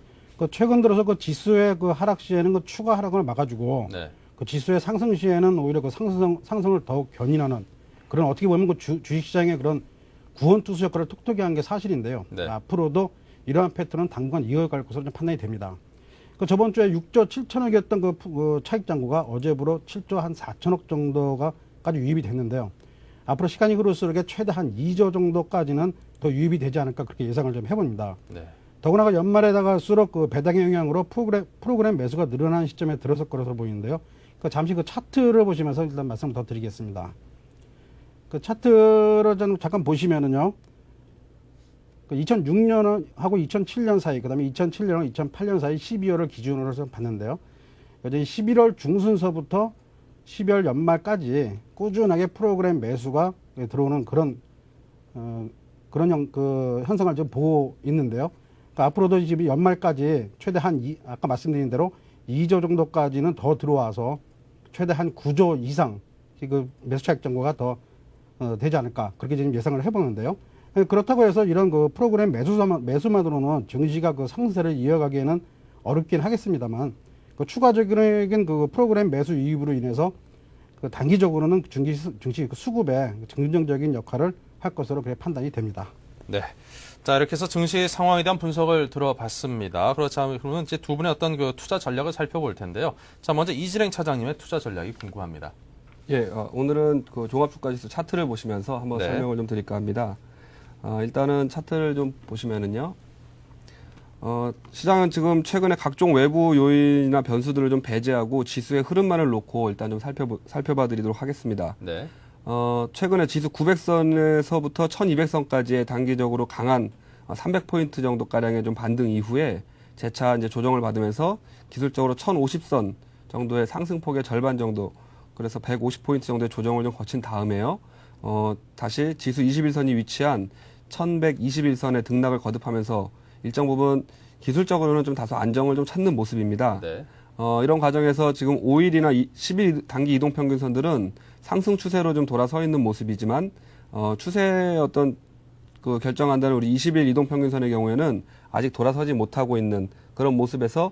최근 들어서 지수의 하락 시에는 추가 하락을 막아주고, 네. 지수의 상승 시에는 오히려 상승을 더욱 견인하는 그런 어떻게 보면 주식시장의 그런 구원투수 역할을 톡톡히 한 게 사실인데요. 네. 앞으로도 이러한 패턴은 당분간 이어갈 것으로 좀 판단이 됩니다. 저번 주에 6조 7천억이었던 차익 잔고가 어제부로 7조 한 4천억 정도가까지 유입이 됐는데요. 앞으로 시간이 흐를수록 최대 한 2조 정도까지는 더 유입이 되지 않을까 그렇게 예상을 좀 해봅니다. 네. 더구나 연말에 다갈수록 배당의 영향으로 프로그램 매수가 늘어나는 시점에 들어설 거라서 보이는데요. 잠시 차트를 보시면서 일단 말씀을 더 드리겠습니다. 차트를 잠깐 보시면은요. 2006년하고 2007년 사이, 그 다음에 2007년하고 2008년 사이 12월을 기준으로 좀 봤는데요. 이제 11월 중순서부터 12월 연말까지 꾸준하게 프로그램 매수가 들어오는 그런 현상을 좀 보고 있는데요. 앞으로도 지금 연말까지 최대 아까 말씀드린 대로 2조 정도까지는 더 들어와서 최대 한 9조 이상 매수 차익 정도가 더 되지 않을까 그렇게 지금 예상을 해보는데요. 그렇다고 해서 이런 프로그램 매수만으로는 증시가 상세를 이어가기에는 어렵긴 하겠습니다만 추가적인 프로그램 매수 유입으로 인해서 단기적으로는 증시 수급에 긍정적인 역할을 할 것으로 그렇게 판단이 됩니다. 네. 자, 이렇게 해서 증시 상황에 대한 분석을 들어봤습니다. 그러면 이제 두 분의 어떤 투자 전략을 살펴볼 텐데요. 자, 먼저 이진행 차장님의 투자 전략이 궁금합니다. 예, 오늘은 종합주가지수 차트를 보시면서 한번 네. 설명을 좀 드릴까 합니다. 일단은 차트를 좀 보시면은요. 시장은 지금 최근에 각종 외부 요인이나 변수들을 좀 배제하고 지수의 흐름만을 놓고 일단 좀 살펴봐 드리도록 하겠습니다. 네. 최근에 지수 900선에서부터 1200선까지의 단기적으로 강한 300포인트 정도 가량의 좀 반등 이후에 재차 이제 조정을 받으면서 기술적으로 1050선 정도의 상승폭의 절반 정도, 그래서 150포인트 정도의 조정을 좀 거친 다음에요. 다시 지수 21선이 위치한 1121선의 등락을 거듭하면서 일정 부분 기술적으로는 좀 다소 안정을 좀 찾는 모습입니다. 네. 이런 과정에서 지금 5일이나 10일 단기 이동평균선들은 상승 추세로 좀 돌아서 있는 모습이지만, 추세의 어떤 그 결정한다는 우리 20일 이동평균선의 경우에는 아직 돌아서지 못하고 있는 그런 모습에서,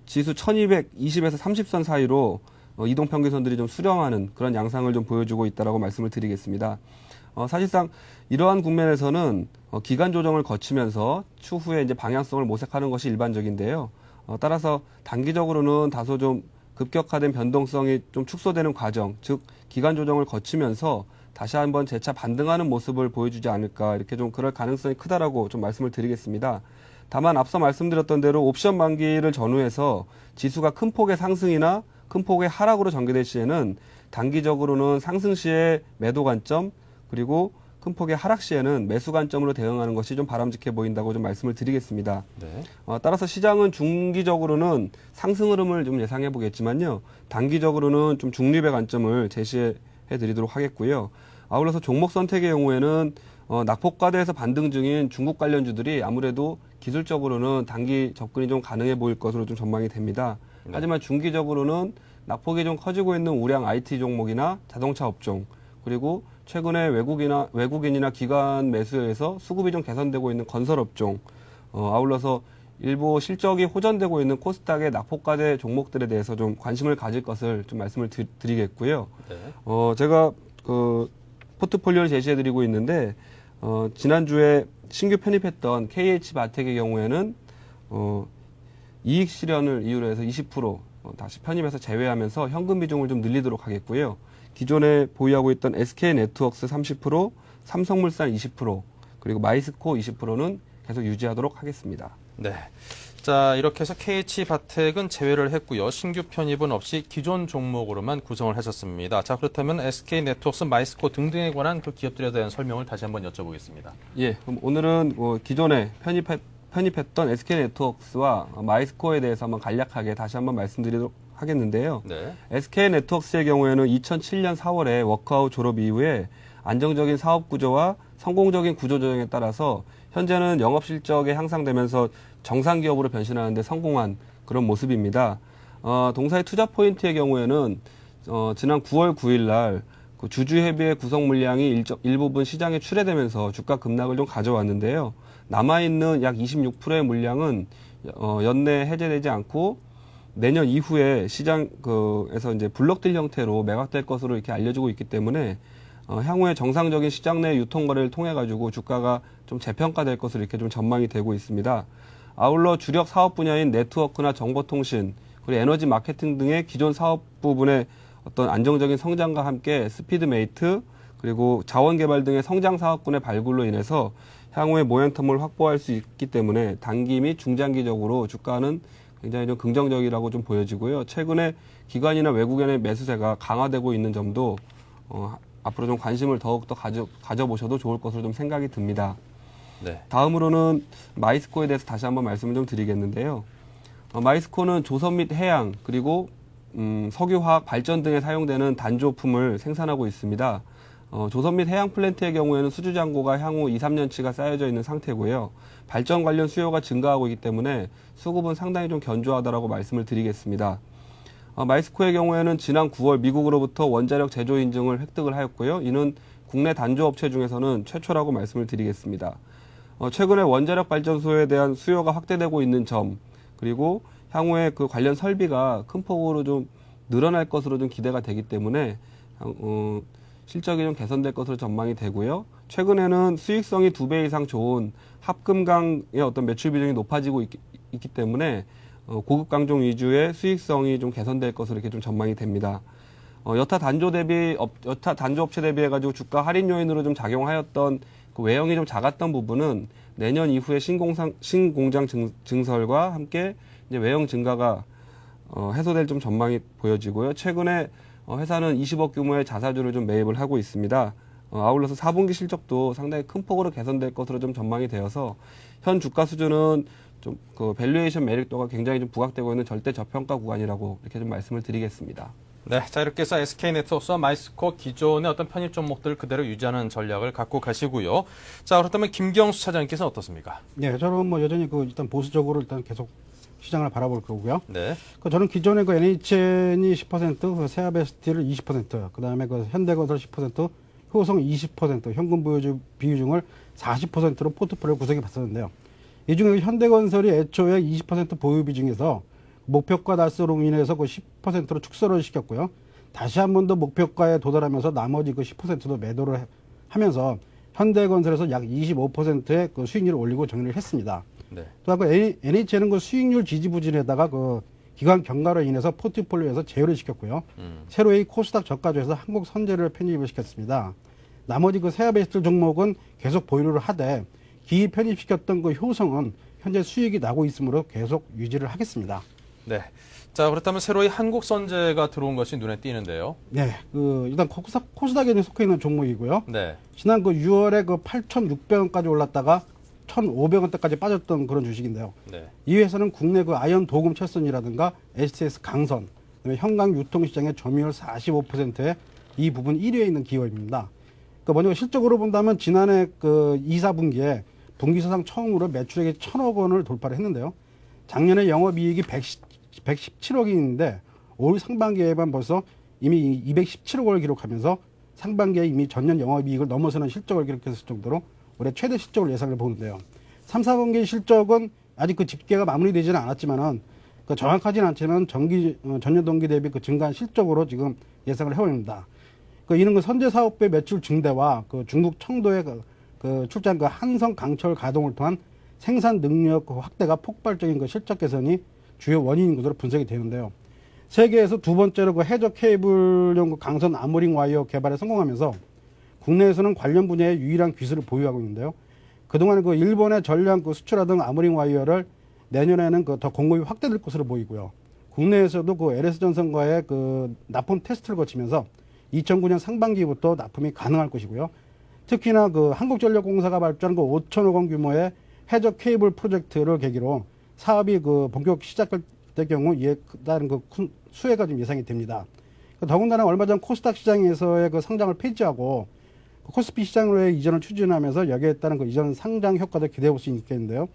지수 1220에서 30선 사이로 이동평균선들이 좀 수렴하는 그런 양상을 좀 보여주고 있다라고 말씀을 드리겠습니다. 사실상 이러한 국면에서는 기간 조정을 거치면서 추후에 이제 방향성을 모색하는 것이 일반적인데요. 따라서 단기적으로는 다소 좀 급격화된 변동성이 좀 축소되는 과정, 즉 기간 조정을 거치면서 다시 한번 재차 반등하는 모습을 보여주지 않을까, 이렇게 좀 그럴 가능성이 크다라고 좀 말씀을 드리겠습니다. 다만 앞서 말씀드렸던 대로 옵션 만기를 전후해서 지수가 큰 폭의 상승이나 큰 폭의 하락으로 전개될 시에는 단기적으로는 상승 시의 매도 관점, 그리고 큰 폭의 하락 시에는 매수 관점으로 대응하는 것이 좀 바람직해 보인다고 좀 말씀을 드리겠습니다. 네. 따라서 시장은 중기적으로는 상승 흐름을 좀 예상해 보겠지만요, 단기적으로는 좀 중립의 관점을 제시해 드리도록 하겠고요. 아울러서 종목 선택의 경우에는 낙폭과대에서 반등 중인 중국 관련주들이 아무래도 기술적으로는 단기 접근이 좀 가능해 보일 것으로 좀 전망이 됩니다. 네. 하지만 중기적으로는 낙폭이 좀 커지고 있는 우량 IT 종목이나 자동차 업종, 그리고 최근에 외국인이나 기관 매수에서 수급이 좀 개선되고 있는 건설 업종, 아울러서 일부 실적이 호전되고 있는 코스닥의 낙폭과대 종목들에 대해서 좀 관심을 가질 것을 좀 말씀을 드리겠고요. 네. 제가 그 포트폴리오를 제시해드리고 있는데, 지난주에 신규 편입했던 KH바텍의 경우에는 이익 실현을 이유로 해서 20% 다시 편입해서 제외하면서 현금 비중을 좀 늘리도록 하겠고요. 기존에 보유하고 있던 SK네트워크스 30%, 삼성물산 20%, 그리고 마이스코 20%는 계속 유지하도록 하겠습니다. 네. 자, 이렇게 해서 KH바텍은 제외를 했고요. 신규 편입은 없이 기존 종목으로만 구성을 하셨습니다. 자, 그렇다면 SK네트워크스, 마이스코 등등에 관한 그 기업들에 대한 설명을 다시 한번 여쭤보겠습니다. 예, 그럼 오늘은 기존에 편입했던 SK네트워크스와 마이스코에 대해서 한번 간략하게 다시 한번 말씀드리도록 하겠는데요. 네. SK네트워크스의 경우에는 2007년 4월에 워크아웃 졸업 이후에 안정적인 사업 구조와 성공적인 구조 조정에 따라서 현재는 영업 실적이 향상되면서 정상 기업으로 변신하는데 성공한 그런 모습입니다. 동사의 투자 포인트의 경우에는 지난 9월 9일 날 그 주주 회비의 구성 물량이 일부분 시장에 출회되면서 주가 급락을 좀 가져왔는데요. 남아있는 약 26%의 물량은 연내 해제되지 않고 내년 이후에 시장에서 이제 블록딜 형태로 매각될 것으로 이렇게 알려지고 있기 때문에 향후에 정상적인 시장 내 유통 거래를 통해 가지고 주가가 좀 재평가될 것으로 이렇게 좀 전망이 되고 있습니다. 아울러 주력 사업 분야인 네트워크나 정보통신, 그리고 에너지 마케팅 등의 기존 사업 부분의 어떤 안정적인 성장과 함께 스피드메이트, 그리고 자원개발 등의 성장 사업군의 발굴로 인해서 향후에 모멘텀을 확보할 수 있기 때문에 단기 및 중장기적으로 주가는 굉장히 좀 긍정적이라고 좀 보여지고요. 최근에 기관이나 외국인의 매수세가 강화되고 있는 점도 앞으로 좀 관심을 더욱더 가져보셔도 좋을 것으로 좀 생각이 듭니다. 네. 다음으로는 마이스코에 대해서 다시 한번 말씀을 좀 드리겠는데요. 마이스코는 조선 및 해양, 그리고 석유화학 발전 등에 사용되는 단조품을 생산하고 있습니다. 조선 및 해양 플랜트의 경우에는 수주 잔고가 향후 2, 3년치가 쌓여져 있는 상태고요. 발전 관련 수요가 증가하고 있기 때문에 수급은 상당히 좀 견조하다라고 말씀을 드리겠습니다. 마이스코의 경우에는 지난 9월 미국으로부터 원자력 제조 인증을 획득을 하였고요. 이는 국내 단조업체 중에서는 최초라고 말씀을 드리겠습니다. 최근에 원자력 발전소에 대한 수요가 확대되고 있는 점, 그리고 향후에 그 관련 설비가 큰 폭으로 좀 늘어날 것으로 좀 기대가 되기 때문에 실적이 좀 개선될 것으로 전망이 되고요. 최근에는 수익성이 2배 이상 좋은 합금강의 어떤 매출 비중이 높아지고 있기 때문에 고급 강종 위주의 수익성이 좀 개선될 것으로 이렇게 좀 전망이 됩니다. 여타 단조업체 대비해 가지고 주가 할인 요인으로 좀 작용하였던 그 외형이 좀 작았던 부분은 내년 이후에 신공장 증설과 함께 이제 외형 증가가 해소될 좀 전망이 보여지고요. 최근에 회사는 20억 규모의 자사주를 좀 매입을 하고 있습니다. 아울러서 4분기 실적도 상당히 큰 폭으로 개선될 것으로 좀 전망이 되어서 현 주가 수준은 좀 그 밸류에이션 매력도가 굉장히 좀 부각되고 있는 절대 저평가 구간이라고 이렇게 좀 말씀을 드리겠습니다. 네, 자 이렇게 해서 SK네트워크와 마이스코어 기존의 어떤 편입 종목들을 그대로 유지하는 전략을 갖고 가시고요. 자 그렇다면 김경수 차장님께서는 어떻습니까? 네, 저는 뭐 여전히 일단 보수적으로 일단 계속 시장을 바라볼 거고요. 네, 저는 기존에 NHN이 10%, 세아베스티를 20%, 그 다음에 현대건설 10%, 효성 20%, 현금 비율을 40%로 포트폴리오 구성해 봤었는데요. 이 중에 현대건설이 애초에 20% 보유 비중에서 목표가 달성으로 인해서 10%로 축소를 시켰고요. 다시 한 번 더 목표가에 도달하면서 나머지 10%도 매도를 하면서 현대건설에서 약 25%의 수익률을 올리고 정리를 했습니다. 네, 또 NHN은 수익률 지지부진에다가 기관 경과로 인해서 포트폴리오에서 제외를 시켰고요. 새로이 코스닥 저가조에서 한국 선제를 편입을 시켰습니다. 나머지 세아베스트 종목은 계속 보유를 하되 기입 편입시켰던 효성은 현재 수익이 나고 있으므로 계속 유지를 하겠습니다. 네. 자 그렇다면 새로이 한국선제가 들어온 것이 눈에 띄는데요. 네, 일단 코스닥에 속해 있는 종목이고요. 네, 지난 6월에 8,600원까지 올랐다가 1,500원대까지 빠졌던 그런 주식인데요. 네, 이 회사는 국내 아이언 도금 철선이라든가 STS 강선, 그다음에 현강 유통시장의 점유율 45%의 이 부분 1위에 있는 기업입니다. 먼저 실적으로 본다면 지난해 2, 4분기에 분기 사상 처음으로 매출액이 1,000억 원을 돌파를 했는데요. 작년에 영업이익이 117억인데 올 상반기에만 벌써 이미 217억 원을 기록하면서 상반기에 이미 전년 영업이익을 넘어서는 실적을 기록했을 정도로 올해 최대 실적을 예상을 보는데요. 3, 4분기 실적은 아직 집계가 마무리되지는 않았지만은 정확하지는 않지만 전년 동기 대비 증가한 실적으로 지금 예상을 해옵니다. 이는 선제 사업부의 매출 증대와 중국 청도의 출장 한성 강철 가동을 통한 생산 능력 확대가 폭발적인 실적 개선이 주요 원인인 것으로 분석이 되는데요. 세계에서 두 번째로 해저 케이블용 강선 아모링 와이어 개발에 성공하면서 국내에서는 관련 분야의 유일한 기술을 보유하고 있는데요. 그동안 일본의 전량 수출하던 아모링 와이어를 내년에는 더 공급이 확대될 것으로 보이고요. 국내에서도 LS전선과의 납품 테스트를 거치면서 2009년 상반기부터 납품이 가능할 것이고요. 특히나 한국전력공사가 발주한 5천억 원 규모의 해저 케이블 프로젝트를 계기로 사업이 본격 시작될 경우 이에 따른 수혜가 좀 예상이 됩니다. 더군다나 얼마 전 코스닥 시장에서의 상장을 폐지하고 코스피 시장으로의 이전을 추진하면서 여기에 따른 이전 상장 효과도 기대해 볼 수 있겠는데요.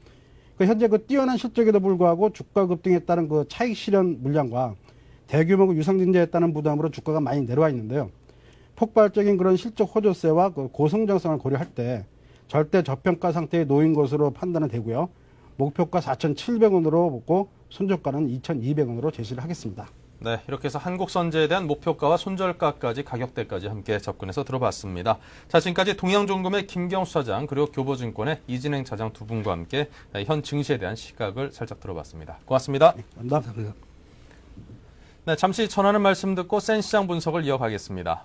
현재 뛰어난 실적에도 불구하고 주가 급등에 따른 차익 실현 물량과 대규모 유상증자에 따른 부담으로 주가가 많이 내려와 있는데요. 폭발적인 그런 실적 호조세와 고성장성을 고려할 때 절대 저평가 상태에 놓인 것으로 판단은 되고요. 목표가 4,700원으로 보고 손절가는 2,200원으로 제시를 하겠습니다. 네, 이렇게 해서 한국선제에 대한 목표가와 손절가까지 가격대까지 함께 접근해서 들어봤습니다. 자, 지금까지 동양종금의 김경수 차장 그리고 교보증권의 이진행 차장 두 분과 함께 현 증시에 대한 시각을 살짝 들어봤습니다. 고맙습니다. 감사합니다. 네, 잠시 전하는 말씀 듣고 센 시장 분석을 이어가겠습니다.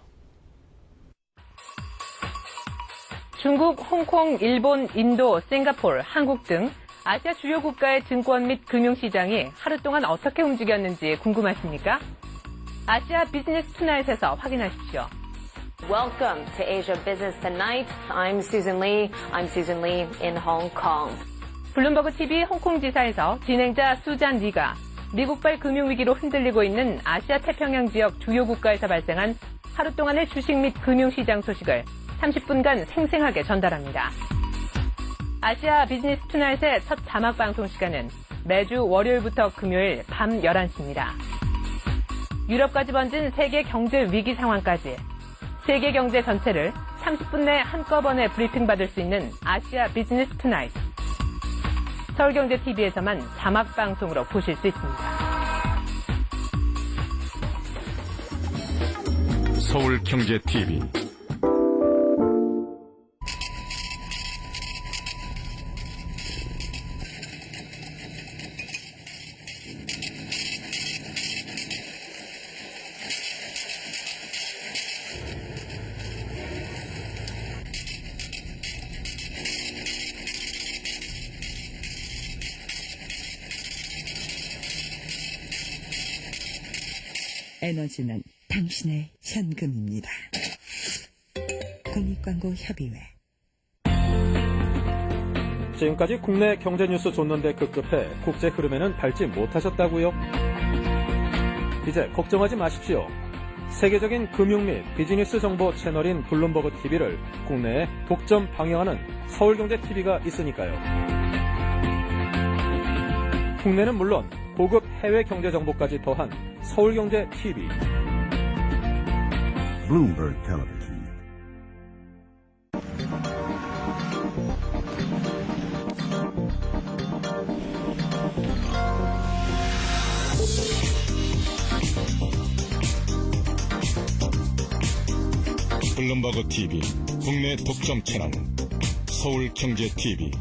중국, 홍콩, 일본, 인도, 싱가포르, 한국 등 아시아 주요 국가의 증권 및 금융시장이 하루 동안 어떻게 움직였는지 궁금하십니까? 아시아 비즈니스 투나잇에서 확인하십시오. Welcome to Asia Business Tonight. I'm Susan Lee. I'm Susan Lee in Hong Kong. 블룸버그 TV 홍콩 지사에서 진행자 수잔 리가 미국발 금융위기로 흔들리고 있는 아시아 태평양 지역 주요 국가에서 발생한 하루 동안의 주식 및 금융시장 소식을 30분간 생생하게 전달합니다. 아시아 비즈니스 투나잇의 첫 자막 방송 시간은 매주 월요일부터 금요일 밤 11시입니다. 유럽까지 번진 세계 경제 위기 상황까지 세계 경제 전체를 30분 내 한꺼번에 브리핑 받을 수 있는 아시아 비즈니스 투나잇. 서울경제TV에서만 자막 방송으로 보실 수 있습니다. 서울경제TV 에너지는 당신의 현금입니다. 공익광고협의회. 지금까지 국내 경제 뉴스 줬는데 급급해 국제 흐름에는 밟지 못하셨다고요? 이제 걱정하지 마십시오. 세계적인 금융 및 비즈니스 정보 채널인 블룸버그 TV를 국내에 독점 방영하는 서울경제TV가 있으니까요. 국내는 물론 고급 해외 경제 정보까지 더한 서울경제TV. Bloomberg Television. 블룸버그 TV 국내 독점 채널 서울경제TV.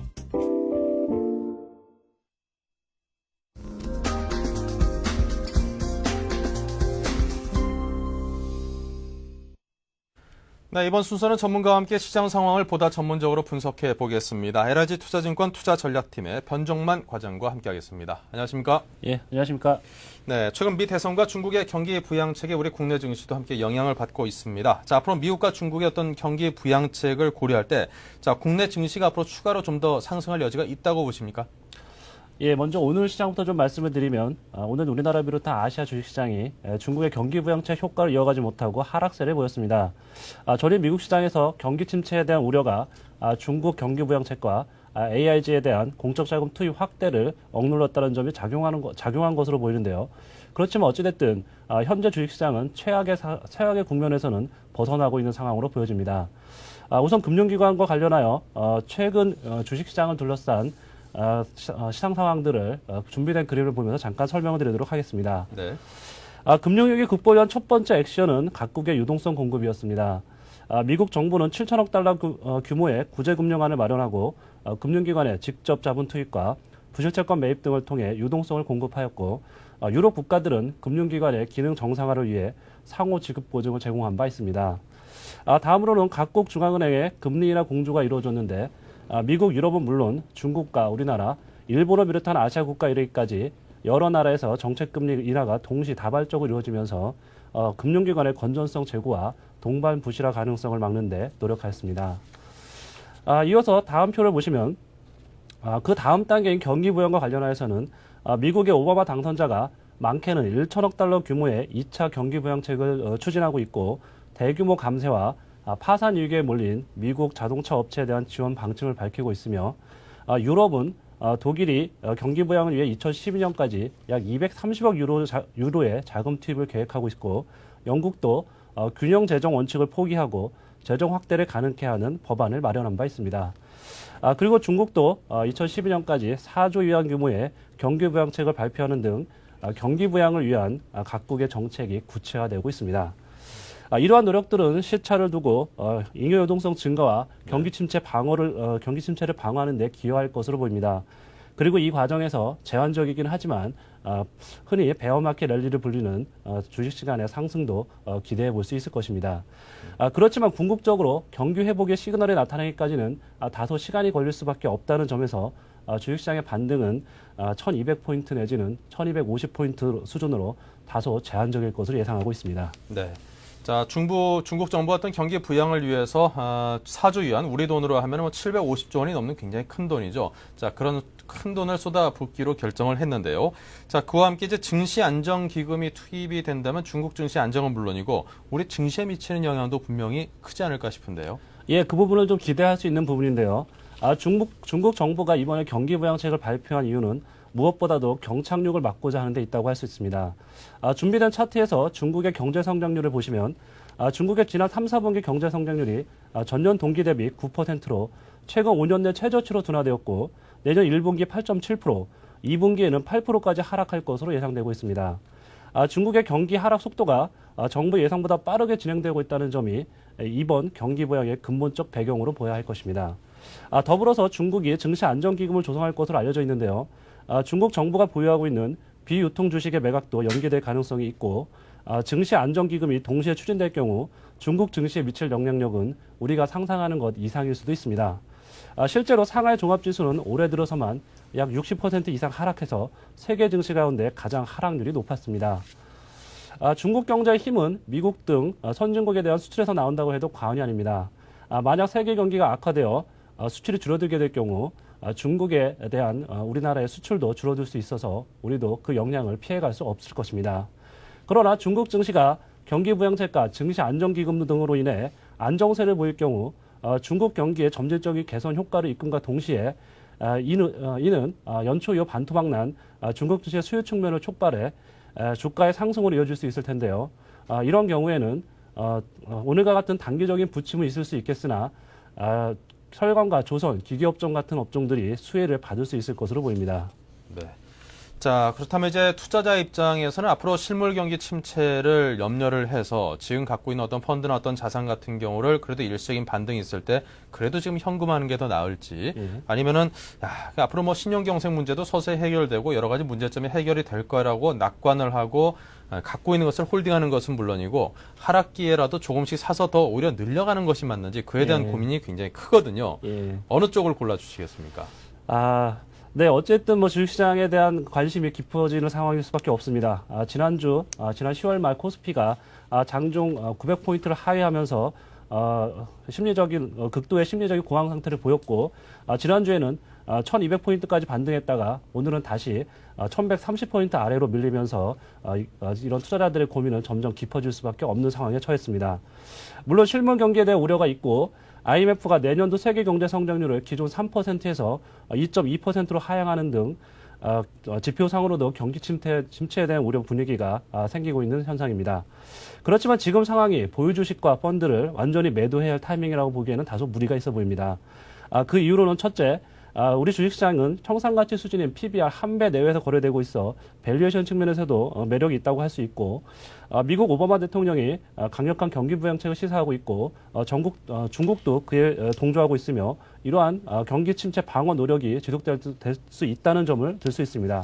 네, 이번 순서는 전문가와 함께 시장 상황을 보다 전문적으로 분석해 보겠습니다. LIG 투자증권 투자전략팀의 변종만 과장과 함께하겠습니다. 안녕하십니까? 예, 안녕하십니까? 네, 최근 미 대선과 중국의 경기 부양책에 우리 국내 증시도 함께 영향을 받고 있습니다. 자, 앞으로 미국과 중국의 어떤 경기 부양책을 고려할 때, 자, 국내 증시가 앞으로 추가로 좀 더 상승할 여지가 있다고 보십니까? 예, 먼저 오늘 시장부터 좀 말씀을 드리면 오늘 우리나라 비롯한 아시아 주식시장이 중국의 경기 부양책 효과를 이어가지 못하고 하락세를 보였습니다. 전일 미국 시장에서 경기 침체에 대한 우려가 중국 경기 부양책과 AIG에 대한 공적 자금 투입 확대를 억눌렀다는 점이 작용한 것으로 보이는데요. 그렇지만 어찌됐든 현재 주식시장은 최악의 국면에서는 벗어나고 있는 상황으로 보여집니다. 우선 금융기관과 관련하여 최근 주식시장을 둘러싼 시장 상황들을 준비된 그림을 보면서 잠깐 설명을 드리도록 하겠습니다. 네. 금융위기 극복을 위한 첫 번째 액션은 각국의 유동성 공급이었습니다. 미국 정부는 7천억 달러 규모의 구제금융안을 마련하고 금융기관의 직접 자본 투입과 부실채권 매입 등을 통해 유동성을 공급하였고 유럽 국가들은 금융기관의 기능 정상화를 위해 상호 지급 보증을 제공한 바 있습니다. 다음으로는 각국 중앙은행의 금리 인하 공조가 이루어졌는데 미국, 유럽은 물론 중국과 우리나라, 일본을 비롯한 아시아 국가 이르기까지 여러 나라에서 정책금리 인하가 동시다발적으로 이루어지면서 금융기관의 건전성 제고와 동반 부실화 가능성을 막는 데 노력하였습니다. 이어서 다음 표를 보시면 그 다음 단계인 경기 부양과 관련하여서는 미국의 오바마 당선자가 많게는 1천억 달러 규모의 2차 경기 부양책을 추진하고 있고 대규모 감세와 파산 위기에 몰린 미국 자동차 업체에 대한 지원 방침을 밝히고 있으며 유럽은 독일이 경기 부양을 위해 2012년까지 약 230억 유로의 자금 투입을 계획하고 있고 영국도 균형 재정 원칙을 포기하고 재정 확대를 가능케 하는 법안을 마련한 바 있습니다. 그리고 중국도 2012년까지 4조 위안 규모의 경기 부양책을 발표하는 등 경기 부양을 위한 각국의 정책이 구체화되고 있습니다. 이러한 노력들은 시차를 두고 잉여 유동성 증가와 경기 침체를 방어하는 데 기여할 것으로 보입니다. 그리고 이 과정에서 제한적이긴 하지만 흔히 베어마켓 랠리를 불리는 주식시간의 상승도 기대해 볼 수 있을 것입니다. 그렇지만 궁극적으로 경기 회복의 시그널이 나타나기까지는 다소 시간이 걸릴 수밖에 없다는 점에서 주식시장의 반등은 1200포인트 내지는 1250포인트 수준으로 다소 제한적일 것으로 예상하고 있습니다. 네. 자, 중국 정부가 어떤 경기 부양을 위해서 4조 위안, 우리 돈으로 하면 750조 원이 넘는 굉장히 큰 돈이죠. 자, 그런 큰 돈을 쏟아붓기로 결정을 했는데요. 자, 그와 함께 이제 증시 안정 기금이 투입이 된다면 중국 증시 안정은 물론이고 우리 증시에 미치는 영향도 분명히 크지 않을까 싶은데요. 예, 그 부분을 좀 기대할 수 있는 부분인데요. 중국 정부가 이번에 경기 부양책을 발표한 이유는 무엇보다도 경착륙을 막고자 하는 데 있다고 할 수 있습니다. 준비된 차트에서 중국의 경제 성장률을 보시면 중국의 지난 3, 4분기 경제 성장률이 전년 동기 대비 9%로 최근 5년 내 최저치로 둔화되었고 내년 1분기 8.7%, 2분기에는 8%까지 하락할 것으로 예상되고 있습니다. 중국의 경기 하락 속도가 정부 예상보다 빠르게 진행되고 있다는 점이 이번 경기 부양의 근본적 배경으로 보여야 할 것입니다. 더불어서 중국이 증시 안정기금을 조성할 것으로 알려져 있는데요. 중국 정부가 보유하고 있는 비유통 주식의 매각도 연기될 가능성이 있고 증시 안정기금이 동시에 추진될 경우 중국 증시에 미칠 영향력은 우리가 상상하는 것 이상일 수도 있습니다. 실제로 상하이 종합지수는 올해 들어서만 약 60% 이상 하락해서 세계 증시 가운데 가장 하락률이 높았습니다. 중국 경제의 힘은 미국 등 선진국에 대한 수출에서 나온다고 해도 과언이 아닙니다. 만약 세계 경기가 악화되어 수출이 줄어들게 될 경우 중국에 대한 우리나라의 수출도 줄어들 수 있어서 우리도 그 영향을 피해갈 수 없을 것입니다. 그러나 중국 증시가 경기부양책과 증시 안정기금 등으로 인해 안정세를 보일 경우 중국 경기의 점진적인 개선 효과를 이끈과 동시에 이는 연초 이후 반토막난 중국 증시의 수요 측면을 촉발해 주가의 상승으로 이어질 수 있을 텐데요. 이런 경우에는 오늘과 같은 단기적인 부침은 있을 수 있겠으나 철강과 조선, 기계업종 같은 업종들이 수혜를 받을 수 있을 것으로 보입니다. 네. 자, 그렇다면 이제 투자자 입장에서는 앞으로 실물 경기 침체를 염려를 해서 지금 갖고 있는 어떤 펀드나 어떤 자산 같은 경우를 그래도 일시적인 반등이 있을 때 그래도 지금 현금하는 게 더 나을지 아니면은 앞으로 뭐 신용 경색 문제도 서서히 해결되고 여러 가지 문제점이 해결이 될 거라고 낙관을 하고 갖고 있는 것을 홀딩하는 것은 물론이고 하락기에라도 조금씩 사서 더 오히려 늘려가는 것이 맞는지 그에 대한 고민이 굉장히 크거든요. 어느 쪽을 골라주시겠습니까? 네, 어쨌든 뭐 주식시장에 대한 관심이 깊어지는 상황일 수밖에 없습니다. 지난 10월 말 코스피가 장중 900포인트를 하회하면서 극도의 심리적인 공황 상태를 보였고, 지난주에는 1200포인트까지 반등했다가 오늘은 다시 1130포인트 아래로 밀리면서 이런 투자자들의 고민은 점점 깊어질 수밖에 없는 상황에 처했습니다. 물론 실물 경기에 대한 우려가 있고 IMF가 내년도 세계 경제 성장률을 기존 3%에서 2.2%로 하향하는 등 지표상으로도 경기 침체에 대한 우려 분위기가 생기고 있는 현상입니다. 그렇지만 지금 상황이 보유 주식과 펀드를 완전히 매도해야 할 타이밍이라고 보기에는 다소 무리가 있어 보입니다. 그 이유로는 첫째, 우리 주식시장은 청산가치 수준인 PBR 1배 내외에서 거래되고 있어 밸류에이션 측면에서도 매력이 있다고 할 수 있고, 미국 오바마 대통령이 강력한 경기 부양책을 시사하고 있고, 중국도 그에 동조하고 있으며 이러한 경기 침체 방어 노력이 지속될 수 있다는 점을 들 수 있습니다.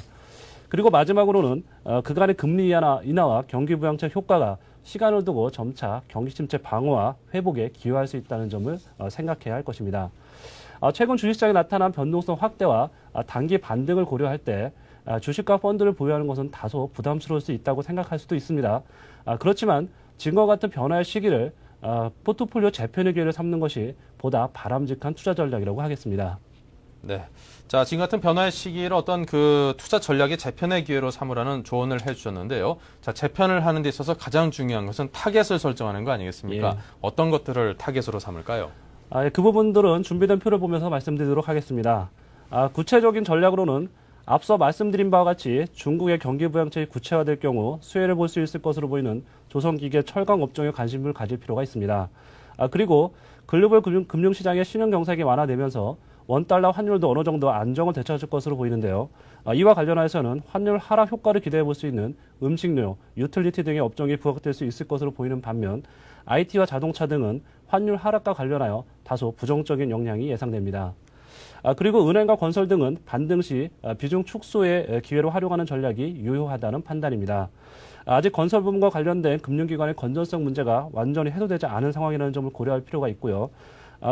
그리고 마지막으로는 그간의 금리 인하와 경기 부양책 효과가 시간을 두고 점차 경기 침체 방어와 회복에 기여할 수 있다는 점을 생각해야 할 것입니다. 최근 주식시장에 나타난 변동성 확대와 단기 반등을 고려할 때 주식과 펀드를 보유하는 것은 다소 부담스러울 수 있다고 생각할 수도 있습니다. 그렇지만 지금과 같은 변화의 시기를 포트폴리오 재편의 기회를 삼는 것이 보다 바람직한 투자 전략이라고 하겠습니다. 네. 자, 지금 같은 변화의 시기를 어떤 그 투자 전략의 재편의 기회로 삼으라는 조언을 해주셨는데요. 자, 재편을 하는 데 있어서 가장 중요한 것은 타겟을 설정하는 거 아니겠습니까? 어떤 것들을 타겟으로 삼을까요? 그 부분들은 준비된 표를 보면서 말씀드리도록 하겠습니다. 구체적인 전략으로는 앞서 말씀드린 바와 같이 중국의 경기 부양책이 구체화될 경우 수혜를 볼 수 있을 것으로 보이는 조선기계 철강 업종에 관심을 가질 필요가 있습니다. 그리고 글로벌 금융시장의 신용 경색이 완화되면서 원달러 환율도 어느 정도 안정을 되찾을 것으로 보이는데요. 이와 관련해서는 환율 하락 효과를 기대해 볼 수 있는 음식료, 유틸리티 등의 업종이 부각될 수 있을 것으로 보이는 반면 IT와 자동차 등은 환율 하락과 관련하여 다소 부정적인 영향이 예상됩니다. 그리고 은행과 건설 등은 반등 시 비중 축소의 기회로 활용하는 전략이 유효하다는 판단입니다. 아직 건설 부분과 관련된 금융기관의 건전성 문제가 완전히 해소되지 않은 상황이라는 점을 고려할 필요가 있고요.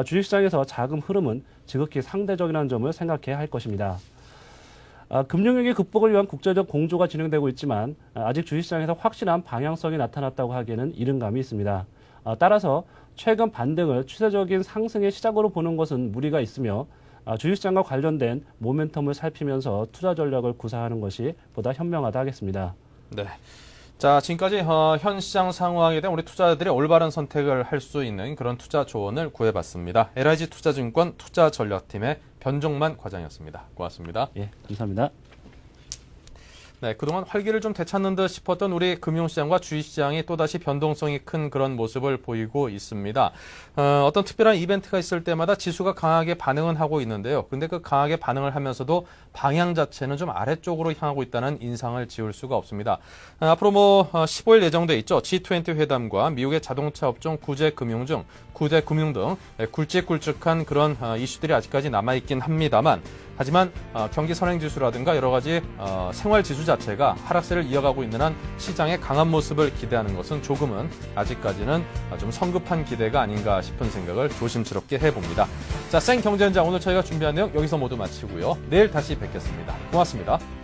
주식시장에서 자금 흐름은 지극히 상대적이라는 점을 생각해야 할 것입니다. 금융위기 극복을 위한 국제적 공조가 진행되고 있지만 아직 주식시장에서 확실한 방향성이 나타났다고 하기에는 이른 감이 있습니다. 따라서 최근 반등을 추세적인 상승의 시작으로 보는 것은 무리가 있으며 주식시장과 관련된 모멘텀을 살피면서 투자 전략을 구사하는 것이 보다 현명하다 하겠습니다. 네. 자, 지금까지 현 시장 상황에 대한 우리 투자자들이 올바른 선택을 할 수 있는 그런 투자 조언을 구해봤습니다. LIG 투자증권 투자전략팀의 변종만 과장이었습니다. 고맙습니다. 예, 감사합니다. 네, 그동안 활기를 좀 되찾는 듯 싶었던 우리 금융시장과 주식시장이 또다시 변동성이 큰 그런 모습을 보이고 있습니다. 어떤 특별한 이벤트가 있을 때마다 지수가 강하게 반응은 하고 있는데요. 근데 그 강하게 반응을 하면서도 방향 자체는 좀 아래쪽으로 향하고 있다는 인상을 지울 수가 없습니다. 앞으로 15일 예정돼 있죠. G20 회담과 미국의 자동차 업종 구제 금융 등 굵직굵직한 그런 이슈들이 아직까지 남아있긴 합니다만 하지만 경기 선행지수라든가 여러 가지 생활지수 자체가 하락세를 이어가고 있는 한 시장의 강한 모습을 기대하는 것은 조금은 아직까지는 좀 성급한 기대가 아닌가 싶은 생각을 조심스럽게 해봅니다. 자, 생경제현장 오늘 저희가 준비한 내용 여기서 모두 마치고요. 내일 다시 뵙겠습니다. 고맙습니다.